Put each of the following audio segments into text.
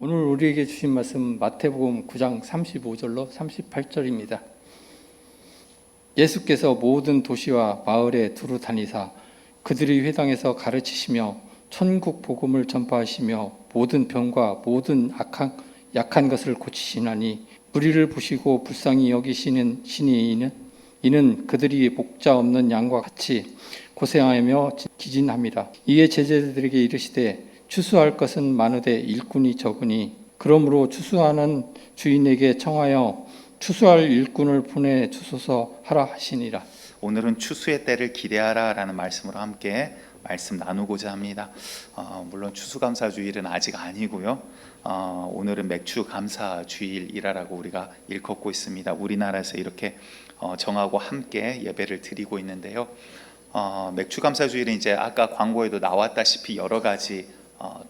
오늘 우리에게 주신 말씀 마태복음 9장 35절로 38절입니다. 예수께서 모든 도시와 마을에 두루 다니사 그들이 회당에서 가르치시며 천국 복음을 전파하시며 모든 병과 모든 약한 것을 고치시나니 무리를 보시고 불쌍히 여기시는 신이 이는 그들이 목자 없는 양과 같이 고생하며 기진합니다. 이에 제자들에게 이르시되 추수할 것은 많으되 일꾼이 적으니 그러므로 추수하는 주인에게 청하여 추수할 일꾼을 보내 주소서 하라 하시니라. 오늘은 추수의 때를 기대하라 라는 말씀으로 함께 말씀 나누고자 합니다. 물론 추수감사주일은 아직 아니고요. 오늘은 맥주감사주일이라고 우리가 일컫고 있습니다. 우리나라에서 이렇게 정하고 함께 예배를 드리고 있는데요. 맥주감사주일은 이제 아까 광고에도 나왔다시피 여러 가지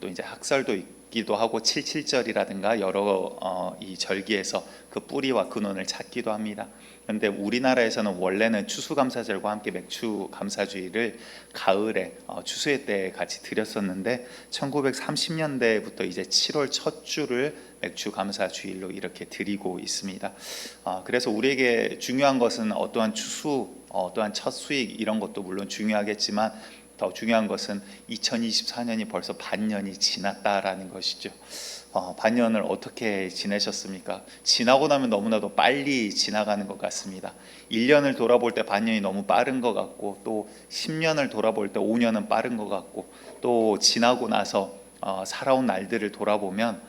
또 이제 학설도 있기도 하고 77절이라든가 여러 이 절기에서 그 뿌리와 근원을 찾기도 합니다. 그런데 우리나라에서는 원래는 추수감사절과 함께 맥주감사주일을 가을에 추수의 때에 같이 드렸었는데 1930년대부터 이제 7월 첫 주를 맥주감사주일로 이렇게 드리고 있습니다. 그래서 우리에게 중요한 것은 어떠한 추수, 어떠한 첫 수익 이런 것도 물론 중요하겠지만 더 중요한 것은 2024년이 벌써 반년이 지났다라는 것이죠. 반년을 어떻게 지내셨습니까? 지나고 나면 너무나도 빨리 지나가는 것 같습니다. 1년을 돌아볼 때 반년이 너무 빠른 것 같고, 또 10년을 돌아볼 때 5년은 빠른 것 같고, 또 지나고 나서 살아온 날들을 돌아보면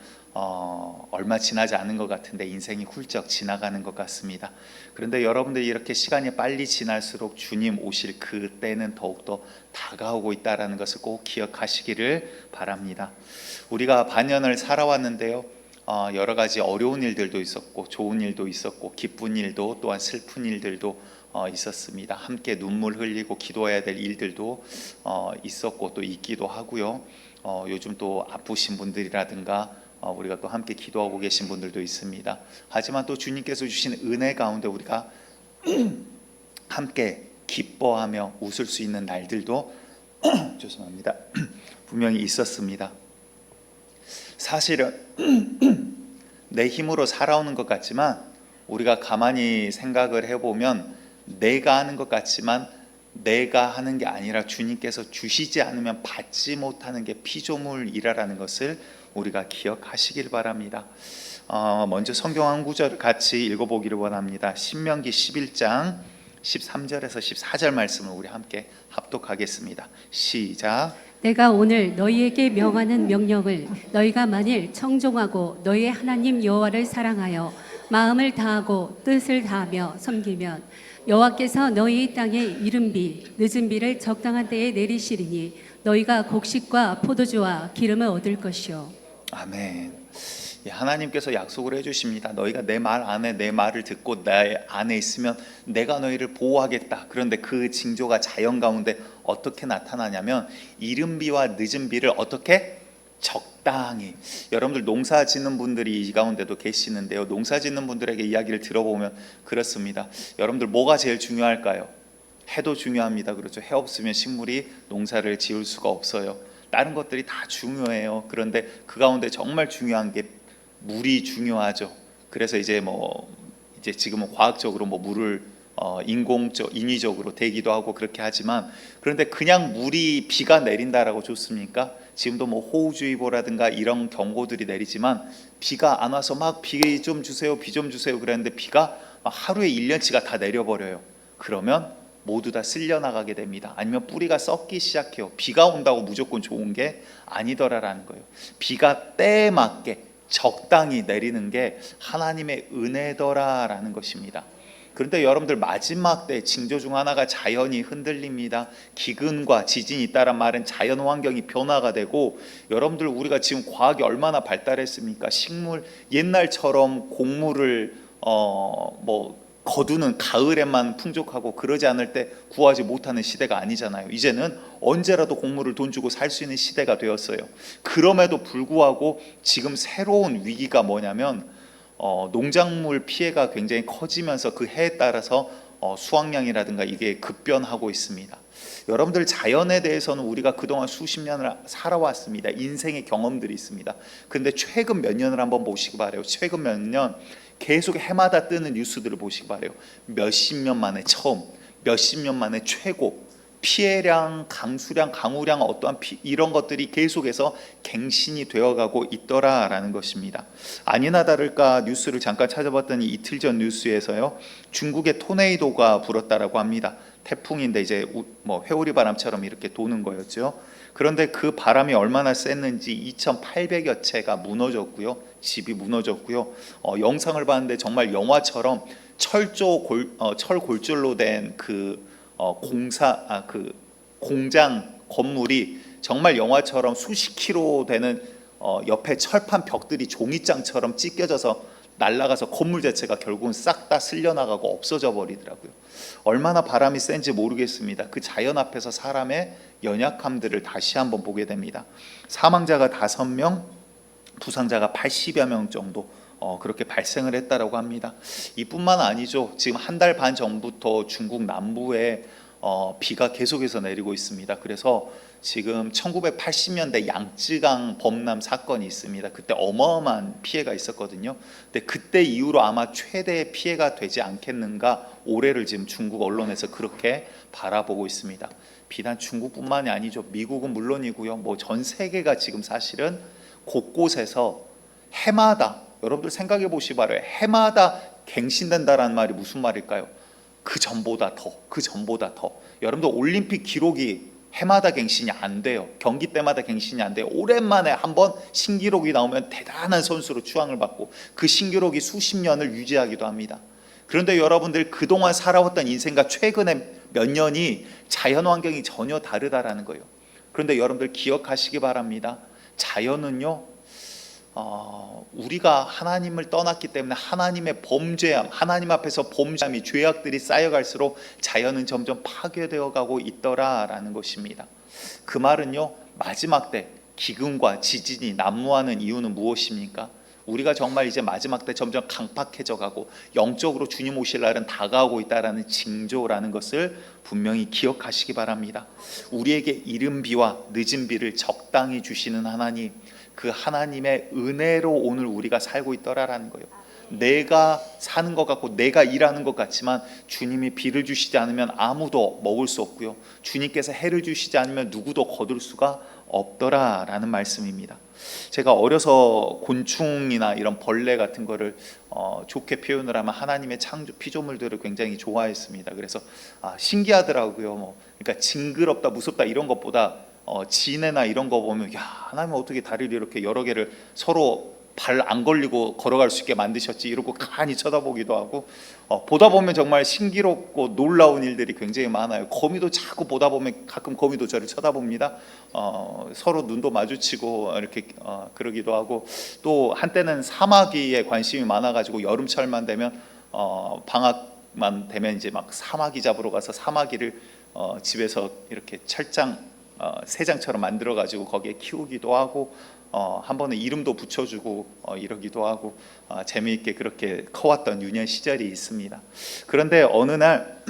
얼마 지나지 않은 것 같은데 인생이 훌쩍 지나가는 것 같습니다. 그런데 여러분들이 이렇게 시간이 빨리 지날수록 주님 오실 그때는 더욱더 다가오고 있다는 것을 꼭 기억하시기를 바랍니다. 우리가 반년을 살아왔는데요, 여러 가지 어려운 일들도 있었고 좋은 일도 있었고 기쁜 일도 또한 슬픈 일들도 있었습니다. 함께 눈물 흘리고 기도해야 될 일들도 있었고 또 있기도 하고요. 요즘 또 아프신 분들이라든가 우리가 또 함께 기도하고 계신 분들도 있습니다. 하지만 또 주님께서 주신 은혜 가운데 우리가 함께 기뻐하며 웃을 수 있는 날들도 죄송합니다. 분명히 있었습니다. 사실은 내 힘으로 살아오는 것 같지만 우리가 가만히 생각을 해보면 내가 하는 것 같지만 내가 하는 게 아니라 주님께서 주시지 않으면 받지 못하는 게 피조물이라는 것을 우리가 기억하시길 바랍니다. 먼저 성경 한 구절을 같이 읽어보기를 원합니다. 신명기 11장 13절에서 14절 말씀을 우리 함께 합독하겠습니다. 시작. 내가 오늘 너희에게 명하는 명령을 너희가 만일 청종하고 너희 하나님 여호와를 사랑하여 마음을 다하고 뜻을 다하며 섬기면 여호와께서 너희 땅에 이른 비 늦은 비를 적당한 때에 내리시리니 너희가 곡식과 포도주와 기름을 얻을 것이요. 아멘. 하나님께서 약속을 해주십니다. 너희가 내 말 안에 내 말을 듣고 내 안에 있으면 내가 너희를 보호하겠다. 그런데 그 징조가 자연 가운데 어떻게 나타나냐면 이른 비와 늦은 비를 어떻게? 적당히. 여러분들 농사 짓는 분들이 이 가운데도 계시는데요, 농사 짓는 분들에게 이야기를 들어보면 그렇습니다. 여러분들 뭐가 제일 중요할까요? 해도 중요합니다. 그렇죠. 해 없으면 식물이 농사를 지을 수가 없어요. 다른 것들이 다 중요해요. 그런데 그 가운데 정말 중요한 게 물이 중요하죠. 그래서 이제 지금은 과학적으로 물을 인위적으로 대기도 하고 그렇게 하지만, 그런데 그냥 물이 비가 내린다라고 좋습니까? 지금도 호우주의보라든가 이런 경고들이 내리지만 비가 안 와서 막 비 좀 주세요, 비 좀 주세요 그랬는데 비가 하루에 1년치가 다 내려버려요. 그러면 모두 다 쓸려나가게 됩니다. 아니면 뿌리가 썩기 시작해요. 비가 온다고 무조건 좋은 게 아니더라라는 거예요. 비가 때에 맞게 적당히 내리는 게 하나님의 은혜더라라는 것입니다. 그런데 여러분들 마지막 때 징조 중 하나가 자연이 흔들립니다. 기근과 지진이 있다란 말은 자연 환경이 변화가 되고, 여러분들 우리가 지금 과학이 얼마나 발달했습니까? 식물 옛날처럼 곡물을 거두는 가을에만 풍족하고 그러지 않을 때 구하지 못하는 시대가 아니잖아요. 이제는 언제라도 곡물을 돈 주고 살 수 있는 시대가 되었어요. 그럼에도 불구하고 지금 새로운 위기가 뭐냐면 농작물 피해가 굉장히 커지면서 그 해에 따라서 수확량이라든가 이게 급변하고 있습니다. 여러분들 자연에 대해서는 우리가 그동안 수십 년을 살아왔습니다. 인생의 경험들이 있습니다. 근데 최근 몇 년을 한번 보시기 바래요. 최근 몇 년 계속 해마다 뜨는 뉴스들을 보시기 바래요. 몇십 년 만에 처음, 몇십 년 만에 최고, 피해량, 강수량, 강우량 어떠한 이런 것들이 계속해서 갱신이 되어가고 있더라라는 것입니다. 아니나 다를까 뉴스를 잠깐 찾아봤더니 이틀 전 뉴스에서요, 중국의 토네이도가 불었다라고 합니다. 태풍인데 이제 뭐 회오리 바람처럼 이렇게 도는 거였죠. 그런데 그 바람이 얼마나 셌는지 2,800여 채가 무너졌고요, 집이 무너졌고요. 영상을 봤는데 정말 영화처럼 철 골줄로 된 그 공장 건물이 정말 영화처럼 수십 킬로 되는 옆에 철판 벽들이 종이장처럼 찢겨져서 날아가서 건물 자체가 결국은 싹 다 쓸려나가고 없어져 버리더라고요. 얼마나 바람이 센지 모르겠습니다. 그 자연 앞에서 사람의 연약함들을 다시 한번 보게 됩니다. 사망자가 5명, 부상자가 80여 명 정도 그렇게 발생을 했다라고 합니다. 이뿐만 아니죠. 지금 한 달 반 전부터 중국 남부에 비가 계속해서 내리고 있습니다. 그래서 지금 1980년대 양쯔강 범람 사건이 있습니다. 그때 어마어마한 피해가 있었거든요. 근데 그때 이후로 아마 최대의 피해가 되지 않겠는가, 올해를 지금 중국 언론에서 그렇게 바라보고 있습니다. 비단 중국뿐만이 아니죠. 미국은 물론이고요. 뭐 전 세계가 지금 사실은 곳곳에서 해마다, 여러분들 생각해 보시 바라요. 해마다 갱신된다라는 말이 무슨 말일까요? 그 전보다 더. 여러분들 올림픽 기록이 해마다 갱신이 안 돼요. 경기 때마다 갱신이 안 돼요. 오랜만에 한번 신기록이 나오면 대단한 선수로 추앙을 받고 그 신기록이 수십 년을 유지하기도 합니다. 그런데 여러분들 그동안 살아왔던 인생과 최근에 몇 년이 자연 환경이 전혀 다르다라는 거예요. 그런데 여러분들 기억하시기 바랍니다. 자연은요, 우리가 하나님을 떠났기 때문에 하나님의 범죄함, 하나님 앞에서 범죄함이, 죄악들이 쌓여갈수록 자연은 점점 파괴되어 가고 있더라라는 것입니다. 그 말은요, 마지막 때 기근과 지진이 난무하는 이유는 무엇입니까? 우리가 정말 이제 마지막 때 점점 강팍해져 가고 영적으로 주님 오실 날은 다가오고 있다라는 징조라는 것을 분명히 기억하시기 바랍니다. 우리에게 이른 비와 늦은 비를 적당히 주시는 하나님, 그 하나님의 은혜로 오늘 우리가 살고 있더라라는 거예요. 내가 사는 것 같고 내가 일하는 것 같지만 주님이 비를 주시지 않으면 아무도 먹을 수 없고요, 주님께서 해를 주시지 않으면 누구도 거둘 수가 없더라라는 말씀입니다. 제가 어려서 곤충이나 이런 벌레 같은 거를 좋게 표현을 하면 하나님의 창조 피조물들을 굉장히 좋아했습니다. 그래서 신기하더라고요. 그러니까 징그럽다, 무섭다 이런 것보다 지네나 이런 거 보면, 야, 하나님 어떻게 다리를 이렇게 여러 개를 서로 발 안 걸리고 걸어갈 수 있게 만드셨지, 이러고 가만히 쳐다보기도 하고, 보다 보면 정말 신기롭고 놀라운 일들이 굉장히 많아요. 거미도 자꾸 보다 보면 가끔 거미도 저를 쳐다봅니다. 서로 눈도 마주치고 이렇게 그러기도 하고, 또 한때는 사마귀에 관심이 많아가지고 여름철만 되면 방학만 되면 이제 막 사마귀 잡으러 가서 사마귀를 집에서 이렇게 철장 새장처럼 만들어 가지고 거기에 키우기도 하고, 한 번은 이름도 붙여주고 이러기도 하고, 재미있게 그렇게 커왔던 유년 시절이 있습니다. 그런데 어느 날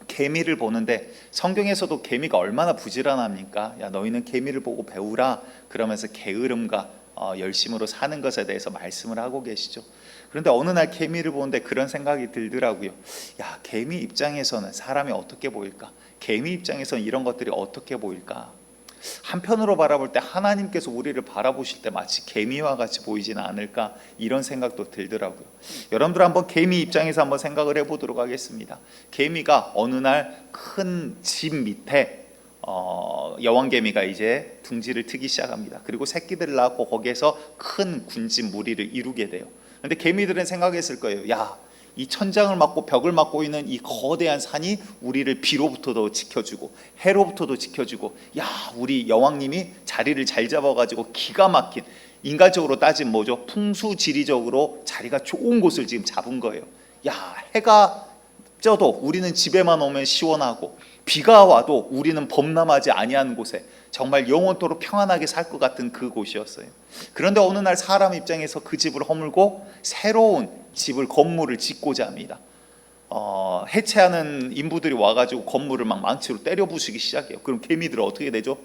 개미를 보는데, 성경에서도 개미가 얼마나 부지런합니까? 야, 너희는 개미를 보고 배우라 그러면서 게으름과 열심으로 사는 것에 대해서 말씀을 하고 계시죠. 그런데 어느 날 개미를 보는데 그런 생각이 들더라고요. 야, 개미 입장에서는 사람이 어떻게 보일까? 개미 입장에서는 이런 것들이 어떻게 보일까? 한편으로 바라볼 때 하나님께서 우리를 바라보실 때 마치 개미와 같이 보이지는 않을까, 이런 생각도 들더라고요. 여러분들 한번 개미 입장에서 한번 생각을 해보도록 하겠습니다. 개미가 어느 날 큰 집 밑에 여왕개미가 이제 둥지를 트기 시작합니다. 그리고 새끼들을 낳고 거기에서 큰 군집 무리를 이루게 돼요. 그런데 개미들은 생각했을 거예요. 야, 이 천장을 막고 벽을 막고 있는 이 거대한 산이 우리를 비로부터도 지켜주고 해로부터도 지켜주고, 야, 우리 여왕님이 자리를 잘 잡아가지고 기가 막힌, 인간적으로 따지면 뭐죠? 풍수지리적으로 자리가 좋은 곳을 지금 잡은 거예요. 야, 해가 쪄도 우리는 집에만 오면 시원하고, 비가 와도 우리는 범람하지 아니한 곳에 정말 영원토록 평안하게 살 것 같은 그곳이었어요. 그런데 어느 날 사람 입장에서 그 집을 허물고 새로운 집을, 건물을 짓고자 합니다. 해체하는 인부들이 와가지고 건물을 막 망치로 때려 부수기 시작해요. 그럼 개미들은 어떻게 되죠?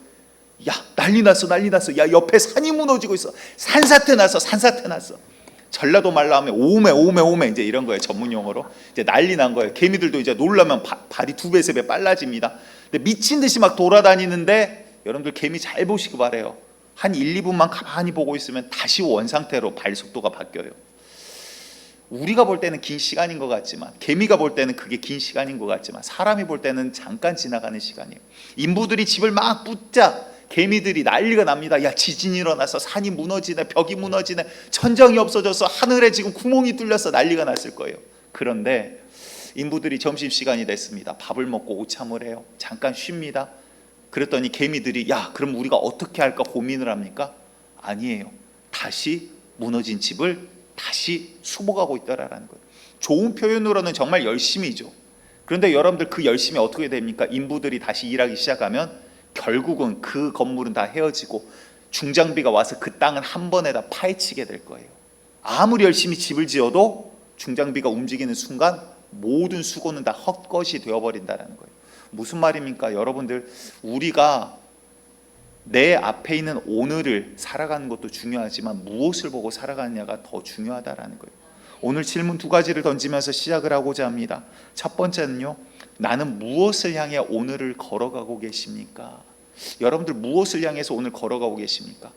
야, 난리 났어, 난리 났어. 야, 옆에 산이 무너지고 있어. 산사태 났어, 산사태 났어. 전라도 말로 하면 오메 이제 이런 거예요. 전문 용어로. 이제 난리 난 거예요. 개미들도 이제 놀라면 발이 2배, 3배 빨라집니다. 근데 미친 듯이 막 돌아다니는데, 여러분들 개미 잘 보시기 바래요. 한 1, 2분만 가만히 보고 있으면 다시 원상태로 발 속도가 바뀌어요. 우리가 볼 때는 긴 시간인 것 같지만, 개미가 볼 때는 그게 긴 시간인 것 같지만, 사람이 볼 때는 잠깐 지나가는 시간이에요. 인부들이 집을 막 붙자 개미들이 난리가 납니다. 야, 지진이 일어나서 산이 무너지네, 벽이 무너지네, 천정이 없어져서 하늘에 지금 구멍이 뚫려서 난리가 났을 거예요. 그런데 인부들이 점심시간이 됐습니다. 밥을 먹고 오참을 해요. 잠깐 쉽니다. 그랬더니 개미들이 야, 그럼 우리가 어떻게 할까 고민을 합니까? 아니에요. 다시 무너진 집을 다시 수복하고 있더라라는 거예요. 좋은 표현으로는 정말 열심이죠. 그런데 여러분들 그 열심이 어떻게 됩니까? 인부들이 다시 일하기 시작하면 결국은 그 건물은 다 헤어지고 중장비가 와서 그 땅은 한 번에 다 파헤치게 될 거예요. 아무리 열심히 집을 지어도 중장비가 움직이는 순간 모든 수고는 다 헛것이 되어버린다는 거예요. 무슨 말입니까? 여러분들, 우리가 내 앞에 있는 오늘을 살아가는 것도 중요하지만 무엇을 보고 살아가느냐가 더 중요하다라는 거예요. 오늘 질문 2가지를 던지면서 시작을 하고자 합니다. 첫 번째는요, 나는 무엇을 향해 오늘을 걸어가고 계십니까? 여러분들 무엇을 향해서 오늘 걸어가고 계십니까?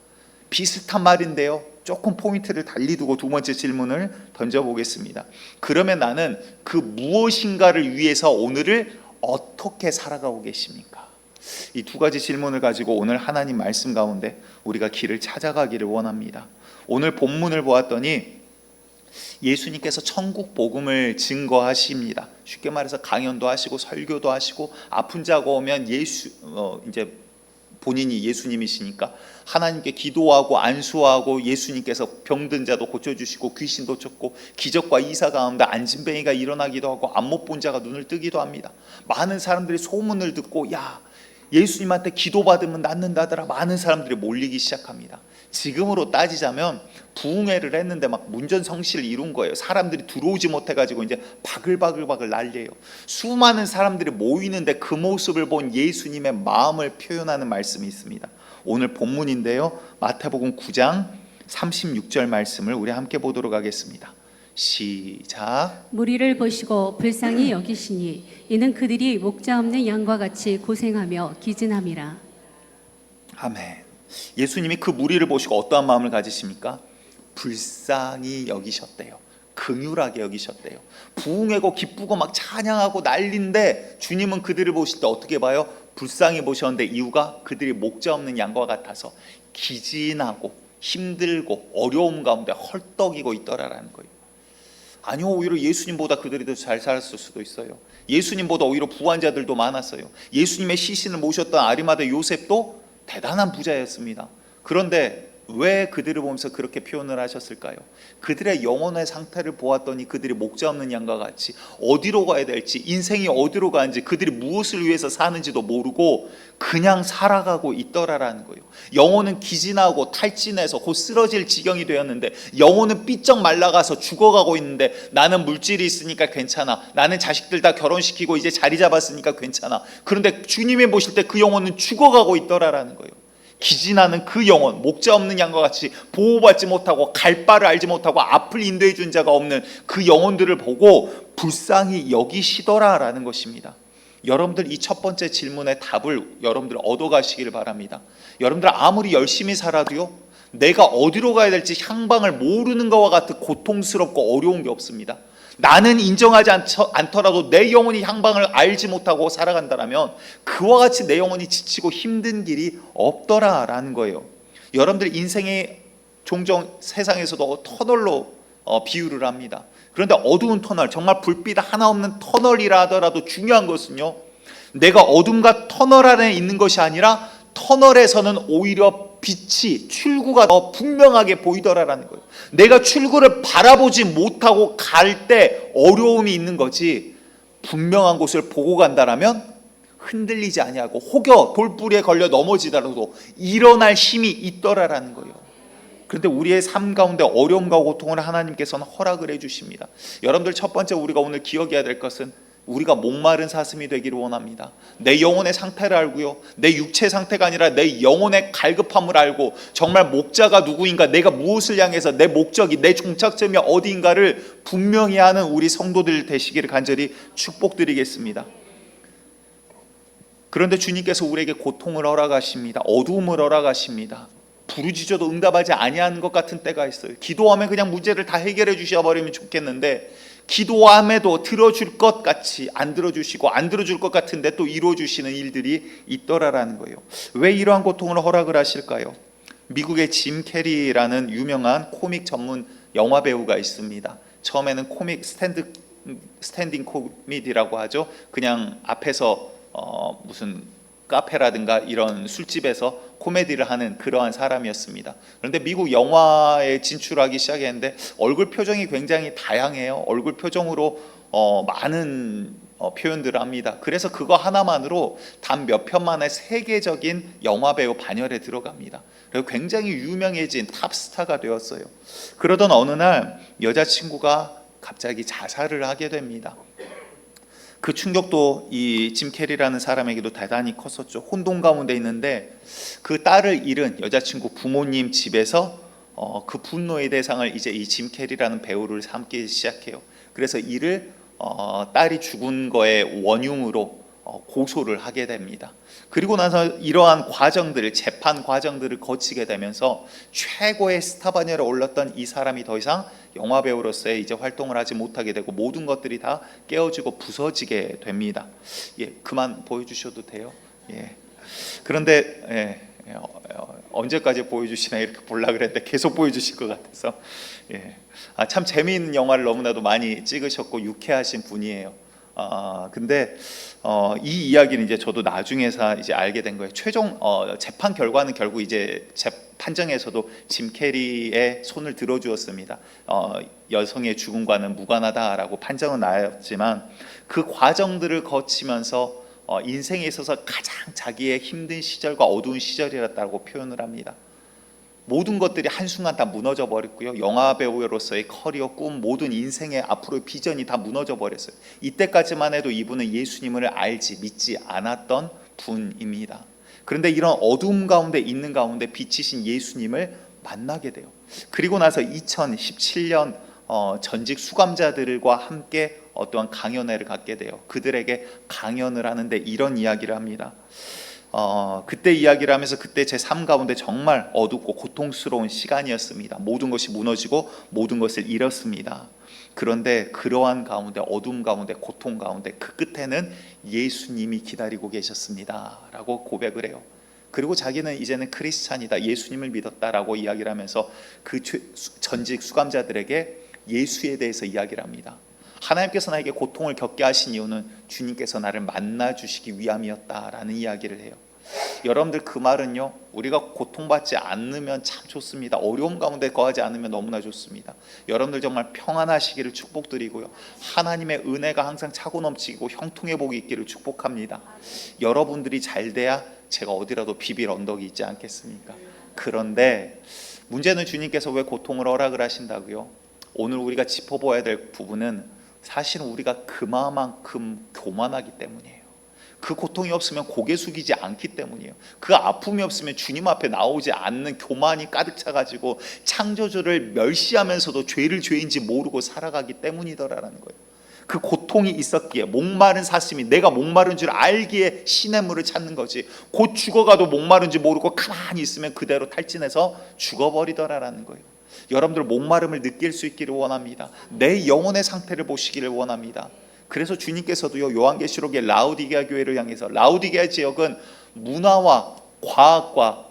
비슷한 말인데요, 조금 포인트를 달리 두고 2번째 질문을 던져보겠습니다. 그러면 나는 그 무엇인가를 위해서 오늘을 어떻게 살아가고 계십니까? 이 2가지 질문을 가지고 오늘 하나님 말씀 가운데 우리가 길을 찾아가기를 원합니다. 오늘 본문을 보았더니 예수님께서 천국 복음을 증거하십니다. 쉽게 말해서 강연도 하시고 설교도 하시고, 아픈 자가 오면 이제 본인이 예수님이시니까 하나님께 기도하고 안수하고, 예수님께서 병든 자도 고쳐주시고 귀신도 쫓고 기적과 이사 가운데 안진뱅이가 일어나기도 하고 안 못 본 자가 눈을 뜨기도 합니다. 많은 사람들이 소문을 듣고 야, 예수님한테 기도받으면 낫는다더라. 많은 사람들이 몰리기 시작합니다. 지금으로 따지자면 부흥회를 했는데 막 문전성시를 이룬 거예요. 사람들이 들어오지 못해가지고 이제 바글바글 난리예요. 수많은 사람들이 모이는데 그 모습을 본 예수님의 마음을 표현하는 말씀이 있습니다. 오늘 본문인데요, 마태복음 9장 36절 말씀을 우리 함께 보도록 하겠습니다. 시작. 무리를 보시고 불쌍히 여기시니 이는 그들이 목자 없는 양과 같이 고생하며 기진함이라. 아멘. 예수님이 그 무리를 보시고 어떠한 마음을 가지십니까? 불쌍히 여기셨대요. 긍휼하게 여기셨대요. 부흥회고 기쁘고 막 찬양하고 난리인데 주님은 그들을 보실 때 어떻게 봐요? 불쌍히 보셨는데 이유가 그들이 목자 없는 양과 같아서 기진하고 힘들고 어려움 가운데 헐떡이고 있더라라는 거예요. 아니요, 오히려 예수님보다 그들이 더 잘 살았을 수도 있어요. 예수님보다 오히려 부한 자들도 많았어요. 예수님의 시신을 모셨던 아리마대 요셉도 대단한 부자였습니다. 그런데 왜 그들을 보면서 그렇게 표현을 하셨을까요? 그들의 영혼의 상태를 보았더니 그들이 목자 없는 양과 같이 어디로 가야 될지, 인생이 어디로 가는지, 그들이 무엇을 위해서 사는지도 모르고 그냥 살아가고 있더라라는 거예요. 영혼은 기진하고 탈진해서 곧 쓰러질 지경이 되었는데, 영혼은 삐쩍 말라가서 죽어가고 있는데, 나는 물질이 있으니까 괜찮아, 나는 자식들 다 결혼시키고 이제 자리 잡았으니까 괜찮아. 그런데 주님이 보실 때 그 영혼은 죽어가고 있더라라는 거예요. 기진하는 그 영혼, 목자 없는 양과 같이 보호받지 못하고 갈 바를 알지 못하고 앞을 인도해 준 자가 없는 그 영혼들을 보고 불쌍히 여기시더라라는 것입니다. 여러분들 이 첫 번째 질문의 답을 여러분들 얻어가시기를 바랍니다. 여러분들 아무리 열심히 살아도요, 내가 어디로 가야 될지 향방을 모르는 것과 같은 고통스럽고 어려운 게 없습니다. 나는 인정하지 않더라도 내 영혼이 향방을 알지 못하고 살아간다면 그와 같이 내 영혼이 지치고 힘든 길이 없더라라는 거예요. 여러분들 인생의 종종 세상에서도 터널로 비유를 합니다. 그런데 어두운 터널, 정말 불빛 하나 없는 터널이라 하더라도 중요한 것은요, 내가 어둠과 터널 안에 있는 것이 아니라 터널에서는 오히려 빛이, 출구가 더 분명하게 보이더라라는 거예요. 내가 출구를 바라보지 못하고 갈 때 어려움이 있는 거지, 분명한 곳을 보고 간다라면 흔들리지 아니하고 혹여 돌부리에 걸려 넘어지더라도 일어날 힘이 있더라라는 거예요. 그런데 우리의 삶 가운데 어려움과 고통을 하나님께서는 허락을 해주십니다. 여러분들, 첫 번째 우리가 오늘 기억해야 될 것은 우리가 목마른 사슴이 되기를 원합니다. 내 영혼의 상태를 알고요, 내 육체 상태가 아니라 내 영혼의 갈급함을 알고, 정말 목자가 누구인가, 내가 무엇을 향해서 내 목적이, 내 종착점이 어디인가를 분명히 아는 우리 성도들 되시기를 간절히 축복드리겠습니다. 그런데 주님께서 우리에게 고통을 허락하십니다. 어두움을 허락하십니다. 부르짖어도 응답하지 아니하는 것 같은 때가 있어요. 기도하면 그냥 문제를 다 해결해 주셔버리면 좋겠는데, 기도함에도 들어줄 것 같이 안 들어주시고, 안 들어줄 것 같은데 또 이루어주시는 일들이 있더라라는 거예요. 왜 이러한 고통을 허락을 하실까요? 미국의 짐 캐리라는 유명한 코믹 전문 영화 배우가 있습니다. 처음에는 코믹 스탠딩 코미디라고 하죠. 그냥 앞에서 무슨 카페라든가 이런 술집에서 코미디를 하는 그러한 사람이었습니다. 그런데 미국 영화에 진출하기 시작했는데 얼굴 표정이 굉장히 다양해요. 얼굴 표정으로 많은 표현들을 합니다. 그래서 그거 하나만으로 단 몇 편 만에 세계적인 영화배우 반열에 들어갑니다. 그리고 굉장히 유명해진 탑스타가 되었어요. 그러던 어느 날 여자친구가 갑자기 자살을 하게 됩니다. 그 충격도 이 짐 캐리라는 사람에게도 대단히 컸었죠. 혼돈 가운데 있는데 그 딸을 잃은 여자친구 부모님 집에서 그 분노의 대상을 이제 이 짐 캐리라는 배우를 삼기 시작해요. 그래서 이를 딸이 죽은 거에 원흉으로 고소를 하게 됩니다. 그리고 나서 이러한 과정들을, 재판 과정들을 거치게 되면서 최고의 스타 반열에 올랐던 이 사람이 더 이상 영화 배우로서의 이제 활동을 하지 못하게 되고, 모든 것들이 다 깨어지고 부서지게 됩니다. 예, 그만 보여주셔도 돼요. 예. 그런데 언제까지 보여주시나 이렇게 보려고 그랬는데 계속 보여주실 것 같아서, 예. 참 재미있는 영화를 너무나도 많이 찍으셨고 유쾌하신 분이에요. 근데 이 이야기는 이제 저도 나중에서 이제 알게 된 거예요. 최종 재판 결과는 결국 이제 판정에서도 짐 캐리의 손을 들어주었습니다. 여성의 죽음과는 무관하다라고 판정은 나였지만, 그 과정들을 거치면서 인생에 있어서 가장 자기의 힘든 시절과 어두운 시절이었다고 표현을 합니다. 모든 것들이 한순간 다 무너져 버렸고요. 영화 배우로서의 커리어, 꿈, 모든 인생의 앞으로의 비전이 다 무너져 버렸어요. 이때까지만 해도 이분은 예수님을 알지 믿지 않았던 분입니다. 그런데 이런 어두움 가운데 있는 가운데 빛이신 예수님을 만나게 돼요. 그리고 나서 2017년 전직 수감자들과 함께 어떠한 강연회를 갖게 돼요. 그들에게 강연을 하는데 이런 이야기를 합니다. 그때 이야기를 하면서, 그때 제 삶 가운데 정말 어둡고 고통스러운 시간이었습니다. 모든 것이 무너지고 모든 것을 잃었습니다. 그런데 그러한 가운데, 어둠 가운데, 고통 가운데 그 끝에는 예수님이 기다리고 계셨습니다 라고 고백을 해요. 그리고 자기는 이제는 크리스찬이다, 예수님을 믿었다라고 이야기를 하면서 그 전직 수감자들에게 예수에 대해서 이야기를 합니다. 하나님께서 나에게 고통을 겪게 하신 이유는 주님께서 나를 만나 주시기 위함이었다라는 이야기를 해요. 여러분들, 그 말은요, 우리가 고통받지 않으면 참 좋습니다. 어려움 가운데 거하지 않으면 너무나 좋습니다. 여러분들 정말 평안하시기를 축복드리고요, 하나님의 은혜가 항상 차고 넘치고 형통의 복이 있기를 축복합니다. 여러분들이 잘 돼야 제가 어디라도 비빌 언덕이 있지 않겠습니까? 그런데 문제는 주님께서 왜 고통을 허락을 하신다고요? 오늘 우리가 짚어봐야 될 부분은 사실은 우리가 그만큼 교만하기 때문이에요. 그 고통이 없으면 고개 숙이지 않기 때문이에요. 그 아픔이 없으면 주님 앞에 나오지 않는 교만이 가득 차가지고 창조주를 멸시하면서도 죄를 죄인지 모르고 살아가기 때문이더라라는 거예요. 그 고통이 있었기에, 목마른 사슴이 내가 목마른 줄 알기에 시냇물을 찾는 거지, 곧 죽어가도 목마른지 모르고 가만히 있으면 그대로 탈진해서 죽어버리더라라는 거예요. 여러분들 목마름을 느낄 수 있기를 원합니다. 내 영혼의 상태를 보시기를 원합니다. 그래서 주님께서도요, 요한계시록의 라우디게아 교회를 향해서, 라우디게아 지역은 문화와 과학과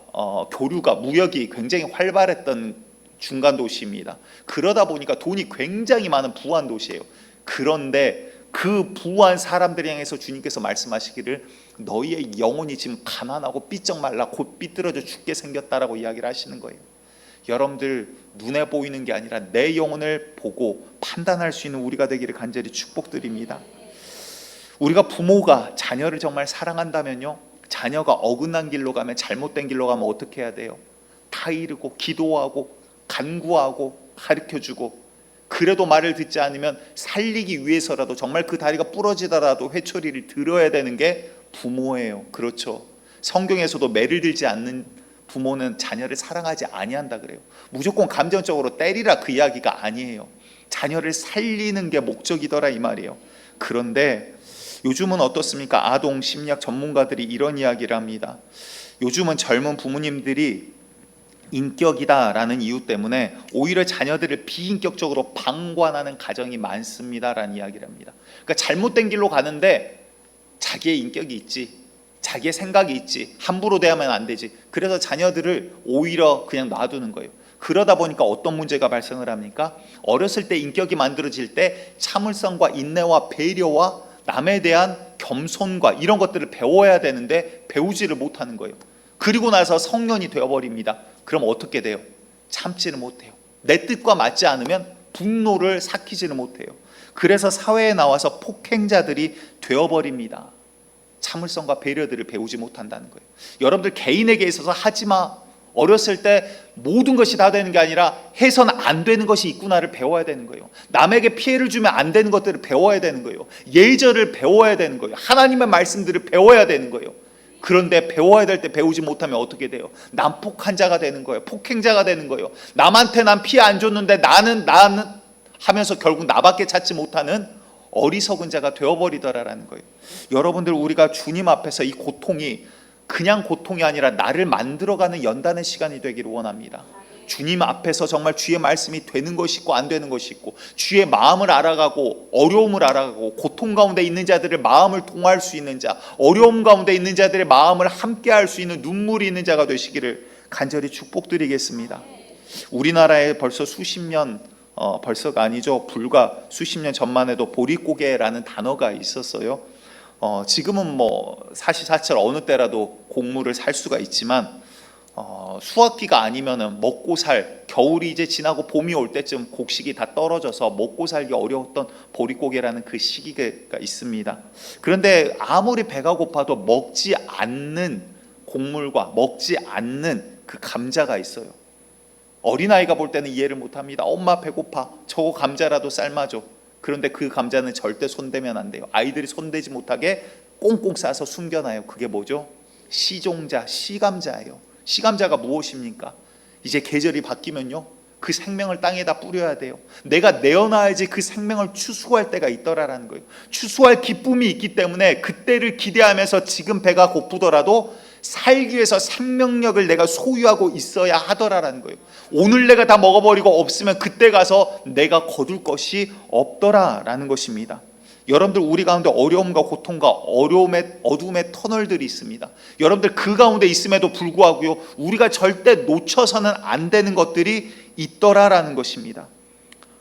교류가, 무역이 굉장히 활발했던 중간 도시입니다. 그러다 보니까 돈이 굉장히 많은 부한 도시예요. 그런데 그 부한 사람들을 향해서 주님께서 말씀하시기를 너희의 영혼이 지금 가난하고 삐쩍 말라 곧 삐뚤어져 죽게 생겼다라고 이야기를 하시는 거예요. 여러분들, 눈에 보이는 게 아니라 내 영혼을 보고 판단할 수 있는 우리가 되기를 간절히 축복드립니다. 우리가 부모가 자녀를 정말 사랑한다면요, 자녀가 어긋난 길로 가면, 잘못된 길로 가면 어떻게 해야 돼요? 다 이르고 기도하고 간구하고 가르쳐주고, 그래도 말을 듣지 않으면 살리기 위해서라도 정말 그 다리가 부러지더라도 회초리를 들어야 되는 게 부모예요. 그렇죠. 성경에서도 매를 들지 않는 부모는 자녀를 사랑하지 아니한다 그래요. 무조건 감정적으로 때리라 그 이야기가 아니에요. 자녀를 살리는 게 목적이더라 이 말이에요. 그런데 요즘은 어떻습니까? 아동 심리학 전문가들이 이런 이야기를 합니다. 요즘은 젊은 부모님들이 인격이다라는 이유 때문에 오히려 자녀들을 비인격적으로 방관하는 가정이 많습니다라는 이야기를 합니다. 그러니까 잘못된 길로 가는데 자기의 인격이 있지, 자기의 생각이 있지, 함부로 대하면 안 되지. 그래서 자녀들을 오히려 그냥 놔두는 거예요. 그러다 보니까 어떤 문제가 발생을 합니까? 어렸을 때 인격이 만들어질 때 참을성과 인내와 배려와 남에 대한 겸손과 이런 것들을 배워야 되는데 배우지를 못하는 거예요. 그리고 나서 성년이 되어버립니다. 그럼 어떻게 돼요? 참지를 못해요. 내 뜻과 맞지 않으면 분노를 삭히지를 못해요. 그래서 사회에 나와서 폭행자들이 되어버립니다. 참을성과 배려들을 배우지 못한다는 거예요. 여러분들 개인에게 있어서 하지마, 어렸을 때 모든 것이 다 되는 게 아니라 해서는 안 되는 것이 있구나를 배워야 되는 거예요. 남에게 피해를 주면 안 되는 것들을 배워야 되는 거예요. 예절을 배워야 되는 거예요. 하나님의 말씀들을 배워야 되는 거예요. 그런데 배워야 될 때 배우지 못하면 어떻게 돼요? 난폭한 자가 되는 거예요. 폭행자가 되는 거예요. 남한테 난 피해 안 줬는데 나는 하면서 결국 나밖에 찾지 못하는 어리석은 자가 되어버리더라라는 거예요. 여러분들, 우리가 주님 앞에서 이 고통이 그냥 고통이 아니라 나를 만들어가는 연단의 시간이 되기를 원합니다. 주님 앞에서 정말 주의 말씀이 되는 것이 있고 안 되는 것이 있고, 주의 마음을 알아가고 어려움을 알아가고, 고통 가운데 있는 자들의 마음을 통할 수 있는 자, 어려움 가운데 있는 자들의 마음을 함께 할 수 있는 눈물이 있는 자가 되시기를 간절히 축복드리겠습니다. 우리나라에 벌써 수십 년, 벌써가 아니죠, 불과 수십 년 전만 해도 보릿고개라는 단어가 있었어요. 지금은 뭐 사시사철 어느 때라도 곡물을 살 수가 있지만, 수확기가 아니면은 먹고 살, 겨울이 이제 지나고 봄이 올 때쯤 곡식이 다 떨어져서 먹고 살기 어려웠던 보릿고개라는 그 시기가 있습니다. 그런데 아무리 배가 고파도 먹지 않는 곡물과 먹지 않는 그 감자가 있어요. 어린아이가 볼 때는 이해를 못합니다. 엄마 배고파, 저거 감자라도 삶아줘. 그런데 그 감자는 절대 손대면 안 돼요. 아이들이 손대지 못하게 꽁꽁 싸서 숨겨놔요. 그게 뭐죠? 시종자, 시감자예요. 시감자가 무엇입니까? 이제 계절이 바뀌면요, 그 생명을 땅에다 뿌려야 돼요. 내가 내어놔야지 그 생명을 추수할 때가 있더라라는 거예요. 추수할 기쁨이 있기 때문에 그때를 기대하면서 지금 배가 고프더라도 살기 위해서 생명력을 내가 소유하고 있어야 하더라라는 거예요. 오늘 내가 다 먹어버리고 없으면 그때 가서 내가 거둘 것이 없더라라는 것입니다. 여러분들, 우리 가운데 어려움과 고통과 어둠의 터널들이 있습니다. 여러분들, 그 가운데 있음에도 불구하고요, 우리가 절대 놓쳐서는 안 되는 것들이 있더라라는 것입니다.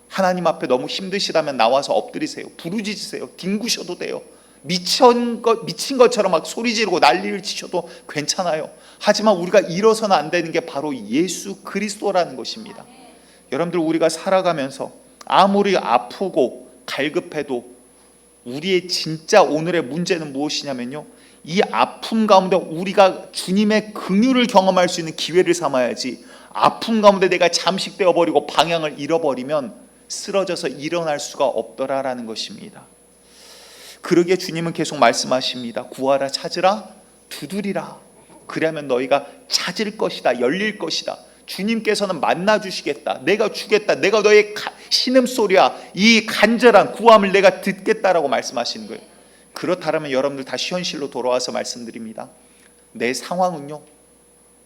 하나님 앞에 너무 힘드시다면 나와서 엎드리세요. 부르짖으세요. 뒹구셔도 돼요. 미친 것처럼 막 소리 지르고 난리를 치셔도 괜찮아요. 하지만 우리가 잃어서는 안 되는 게 바로 예수 그리스도라는 것입니다. 여러분들, 우리가 살아가면서 아무리 아프고 갈급해도 우리의 진짜 오늘의 문제는 무엇이냐면요, 이 아픔 가운데 우리가 주님의 긍휼을 경험할 수 있는 기회를 삼아야지, 아픔 가운데 내가 잠식되어 버리고 방향을 잃어버리면 쓰러져서 일어날 수가 없더라라는 것입니다. 그러기에 주님은 계속 말씀하십니다. 구하라, 찾으라, 두드리라. 그러면 너희가 찾을 것이다, 열릴 것이다. 주님께서는 만나 주시겠다, 내가 주겠다, 내가 너의 신음소리야, 이 간절한 구함을 내가 듣겠다라고 말씀하시는 거예요. 그렇다면 여러분들 다시 현실로 돌아와서 말씀드립니다. 내 상황은요,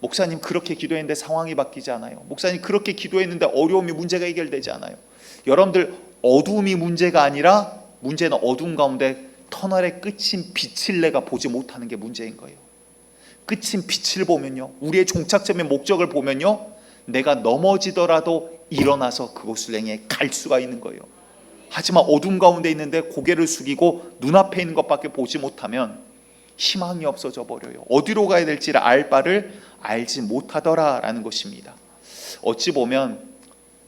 목사님 그렇게 기도했는데 상황이 바뀌지 않아요. 목사님 그렇게 기도했는데 어려움이, 문제가 해결되지 않아요. 여러분들, 어두움이 문제가 아니라 문제는 어두움 가운데 터널의 끝인 빛을 내가 보지 못하는 게 문제인 거예요. 끝인 빛을 보면요, 우리의 종착점의 목적을 보면요, 내가 넘어지더라도 일어나서 그곳을 향해 갈 수가 있는 거예요. 하지만 어둠 가운데 있는데 고개를 숙이고 눈앞에 있는 것밖에 보지 못하면 희망이 없어져 버려요. 어디로 가야 될지를 알 바를 알지 못하더라라는 것입니다. 어찌 보면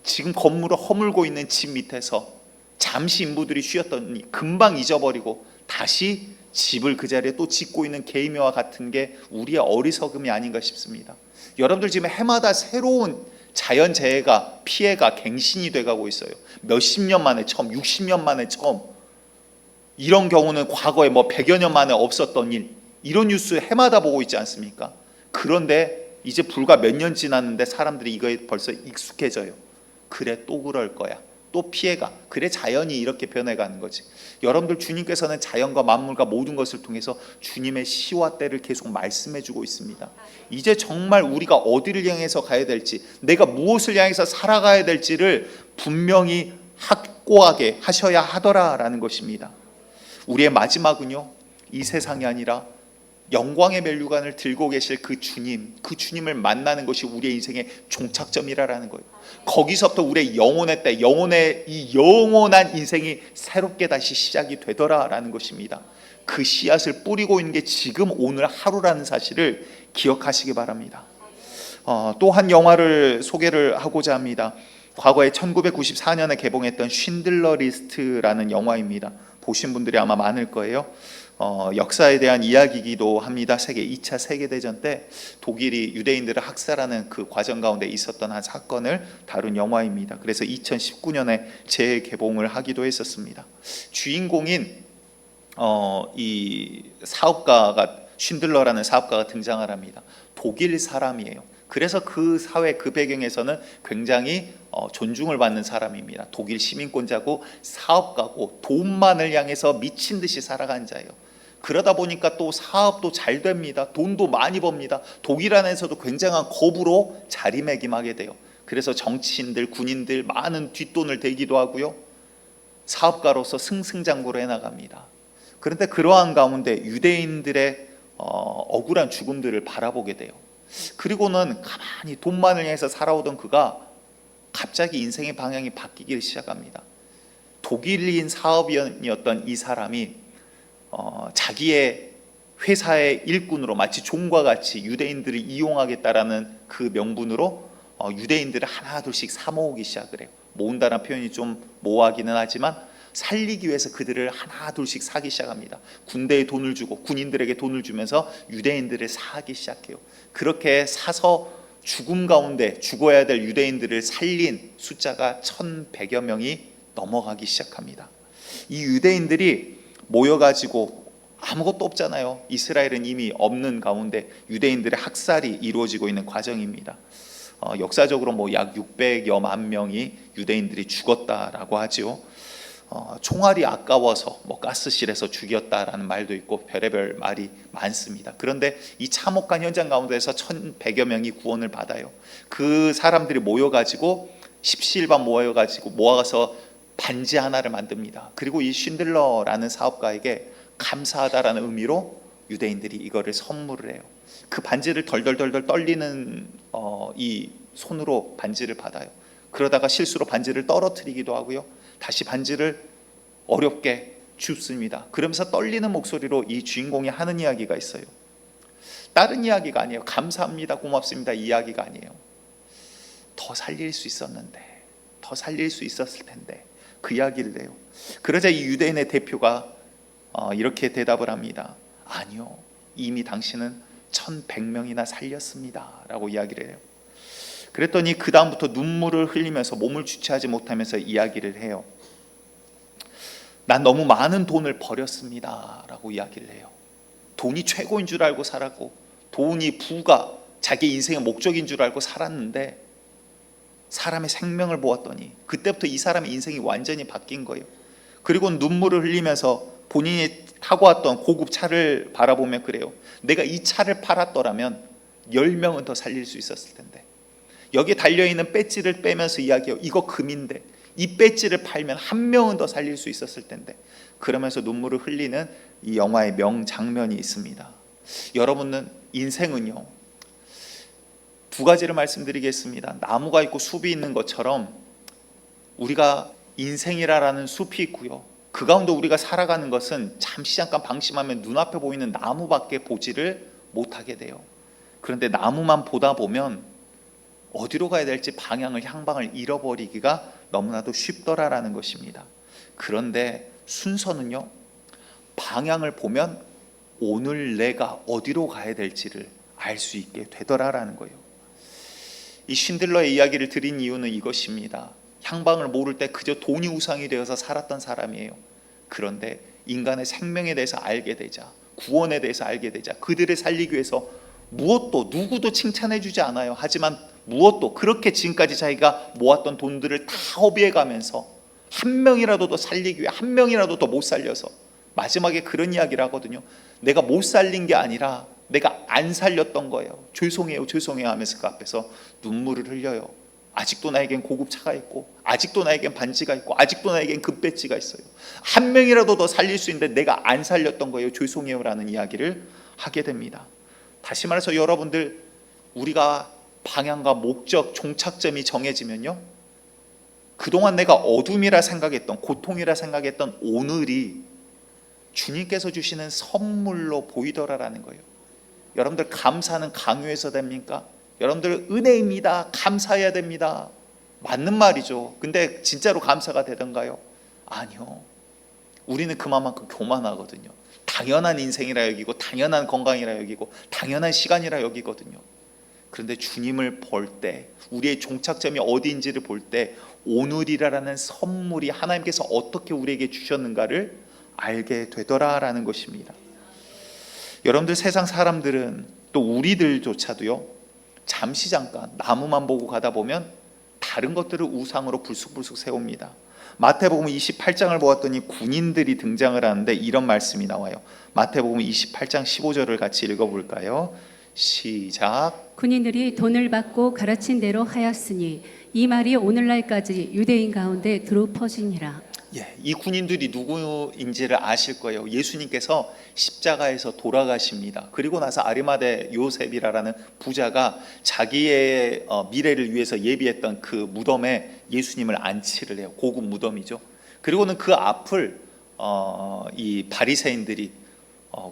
지금 건물을 허물고 있는 집 밑에서 잠시 인부들이 쉬었더니 금방 잊어버리고 다시 집을 그 자리에 또 짓고 있는 게이머와 같은 게 우리의 어리석음이 아닌가 싶습니다. 여러분들, 지금 해마다 새로운 자연재해가 피해가 갱신이 돼가고 있어요. 몇십 년 만에 처음, 60년 만에 처음. 이런 경우는 과거에 뭐 100여 년 만에 없었던 일, 이런 뉴스 해마다 보고 있지 않습니까? 그런데 이제 불과 몇 년 지났는데 사람들이 이거에 벌써 익숙해져요. 그래, 또 그럴 거야. 또 피해가. 그래, 자연이 이렇게 변해가는 거지. 여러분들, 주님께서는 자연과 만물과 모든 것을 통해서 주님의 시와 때를 계속 말씀해주고 있습니다. 이제 정말 우리가 어디를 향해서 가야 될지, 내가 무엇을 향해서 살아가야 될지를 분명히 확고하게 하셔야 하더라라는 것입니다. 우리의 마지막은요, 이 세상이 아니라 영광의 면류관을 들고 계실 그 주님을 만나는 것이 우리의 인생의 종착점이라는 거예요. 거기서부터 우리의 영혼의 때, 영혼의 이 영원한 인생이 새롭게 다시 시작이 되더라라는 것입니다. 그 씨앗을 뿌리고 있는 게 지금 오늘 하루라는 사실을 기억하시기 바랍니다. 또 한 영화를 소개를 하고자 합니다. 과거에 1994년에 개봉했던 쉰들러 리스트라는 영화입니다. 보신 분들이 아마 많을 거예요. 역사에 대한 이야기이기도 합니다. 2차 세계대전 때 독일이 유대인들을 학살하는 그 과정 가운데 있었던 한 사건을 다룬 영화입니다. 그래서 2019년에 재개봉을 하기도 했었습니다. 주인공인 이 사업가가, 쉰들러라는 사업가가 등장을 합니다. 독일 사람이에요. 그래서 그 사회, 그 배경에서는 굉장히 존중을 받는 사람입니다. 독일 시민권자고 사업가고 돈만을 향해서 미친 듯이 살아간 자예요. 그러다 보니까 또 사업도 잘 됩니다. 돈도 많이 법니다. 독일 안에서도 굉장한 겁으로 자리매김하게 돼요. 그래서 정치인들, 군인들 많은 뒷돈을 대기도 하고요, 사업가로서 승승장구를 해나갑니다. 그런데 그러한 가운데 유대인들의 억울한 죽음들을 바라보게 돼요. 그리고는 가만히 돈만을 향해서 살아오던 그가 갑자기 인생의 방향이 바뀌기 시작합니다. 독일인 사업인이었던 이 사람이 자기의 회사의 일꾼으로 마치 종과 같이 유대인들을 이용하겠다라는 그 명분으로 유대인들을 하나둘씩 사모으기 시작을 해요. 모은다는 표현이 좀 모호하기는 하지만 살리기 위해서 그들을 하나둘씩 사기 시작합니다. 군대에 돈을 주고 군인들에게 돈을 주면서 유대인들을 사기 시작해요. 그렇게 사서 죽음 가운데 죽어야 될 유대인들을 살린 숫자가 1,100여 명이 넘어가기 시작합니다. 이 유대인들이 모여가지고 아무것도 없잖아요. 이스라엘은 이미 없는 가운데 유대인들의 학살이 이루어지고 있는 과정입니다. 역사적으로 뭐 약 600여만 명이 유대인들이 죽었다라고 하죠. 총알이 아까워서 뭐 가스실에서 죽였다라는 말도 있고 별의별 말이 많습니다. 그런데 이 참혹한 현장 가운데서 1,100여 명이 구원을 받아요. 그 사람들이 모여가지고 십시일반 모아서 반지 하나를 만듭니다. 그리고 이 쉰들러라는 사업가에게 감사하다라는 의미로 유대인들이 이거를 선물을 해요. 그 반지를 덜덜덜덜 떨리는 이 손으로 반지를 받아요. 그러다가 실수로 반지를 떨어뜨리기도 하고요, 다시 반지를 어렵게 줍습니다. 그러면서 떨리는 목소리로 이 주인공이 하는 이야기가 있어요. 다른 이야기가 아니에요. 감사합니다, 고맙습니다, 이 이야기가 아니에요. 더 살릴 수 있었는데, 더 살릴 수 있었을 텐데, 그 이야기를 해요. 그러자 이 유대인의 대표가 이렇게 대답을 합니다. 아니요, 이미 당신은 1,100명이나 살렸습니다 라고 이야기를 해요. 그랬더니 그 다음부터 눈물을 흘리면서 몸을 주체하지 못하면서 이야기를 해요. 난 너무 많은 돈을 버렸습니다 라고 이야기를 해요. 돈이 최고인 줄 알고 살았고, 돈이 부가 자기 인생의 목적인 줄 알고 살았는데, 사람의 생명을 보았더니 그때부터 이 사람의 인생이 완전히 바뀐 거예요. 그리고 눈물을 흘리면서 본인이 타고 왔던 고급 차를 바라보며 그래요. 내가 이 차를 팔았더라면 10명은 더 살릴 수 있었을 텐데, 여기에 달려있는 배지를 빼면서 이야기해요. 이거 금인데 이 배지를 팔면 1명은 더 살릴 수 있었을 텐데, 그러면서 눈물을 흘리는 이 영화의 명장면이 있습니다. 여러분은 인생은요, 두 가지를 말씀드리겠습니다. 나무가 있고 숲이 있는 것처럼 우리가 인생이라는 숲이 있고요, 그 가운데 우리가 살아가는 것은 잠시 잠깐 방심하면 눈앞에 보이는 나무밖에 보지를 못하게 돼요. 그런데 나무만 보다 보면 어디로 가야 될지 방향을, 향방을 잃어버리기가 너무나도 쉽더라라는 것입니다. 그런데 순서는요, 방향을 보면 오늘 내가 어디로 가야 될지를 알 수 있게 되더라라는 거예요. 이 쉰들러의 이야기를 드린 이유는 이것입니다. 향방을 모를 때 그저 돈이 우상이 되어서 살았던 사람이에요. 그런데 인간의 생명에 대해서 알게 되자, 구원에 대해서 알게 되자, 그들을 살리기 위해서 무엇도 누구도 칭찬해 주지 않아요. 하지만 무엇도 그렇게 지금까지 자기가 모았던 돈들을 다 허비해 가면서 한 명이라도 더 살리기 위해 한 명이라도 더 못 살려서 마지막에 그런 이야기를 하거든요. 내가 못 살린 게 아니라 내가 안 살렸던 거예요. 죄송해요 죄송해요 하면서 그 앞에서 눈물을 흘려요. 아직도 나에겐 고급 차가 있고, 아직도 나에겐 반지가 있고, 아직도 나에겐 금배지가 있어요. 한 명이라도 더 살릴 수 있는데 내가 안 살렸던 거예요. 죄송해요 라는 이야기를 하게 됩니다. 다시 말해서 여러분들, 우리가 방향과 목적, 종착점이 정해지면요, 그동안 내가 어둠이라 생각했던, 고통이라 생각했던 오늘이 주님께서 주시는 선물로 보이더라라는 거예요. 여러분들, 감사는 강요해서 됩니까? 여러분들, 은혜입니다, 감사해야 됩니다. 맞는 말이죠. 근데 진짜로 감사가 되던가요? 아니요. 우리는 그만큼 교만하거든요. 당연한 인생이라 여기고, 당연한 건강이라 여기고, 당연한 시간이라 여기거든요. 그런데 주님을 볼 때, 우리의 종착점이 어디인지를 볼 때 오늘이라는 선물이 하나님께서 어떻게 우리에게 주셨는가를 알게 되더라라는 것입니다. 여러분들, 세상 사람들은, 또 우리들조차도요, 잠시 잠깐 나무만 보고 가다 보면 다른 것들을 우상으로 불쑥불쑥 세웁니다. 마태복음 28장을 보았더니 군인들이 등장을 하는데 이런 말씀이 나와요. 마태복음 28장 15절을 같이 읽어볼까요? 시작. 군인들이 돈을 받고 가르친 대로 하였으니 이 말이 오늘날까지 유대인 가운데 두루 퍼지니라. 이 군인들이 누구인지를 아실 거예요. 예수님께서 십자가에서 돌아가십니다. 그리고 나서 아리마대 요셉이라는 부자가 자기의 미래를 위해서 예비했던 그 무덤에 예수님을 안치를 해요. 고급 무덤이죠. 그리고는 그 앞을 이 바리새인들이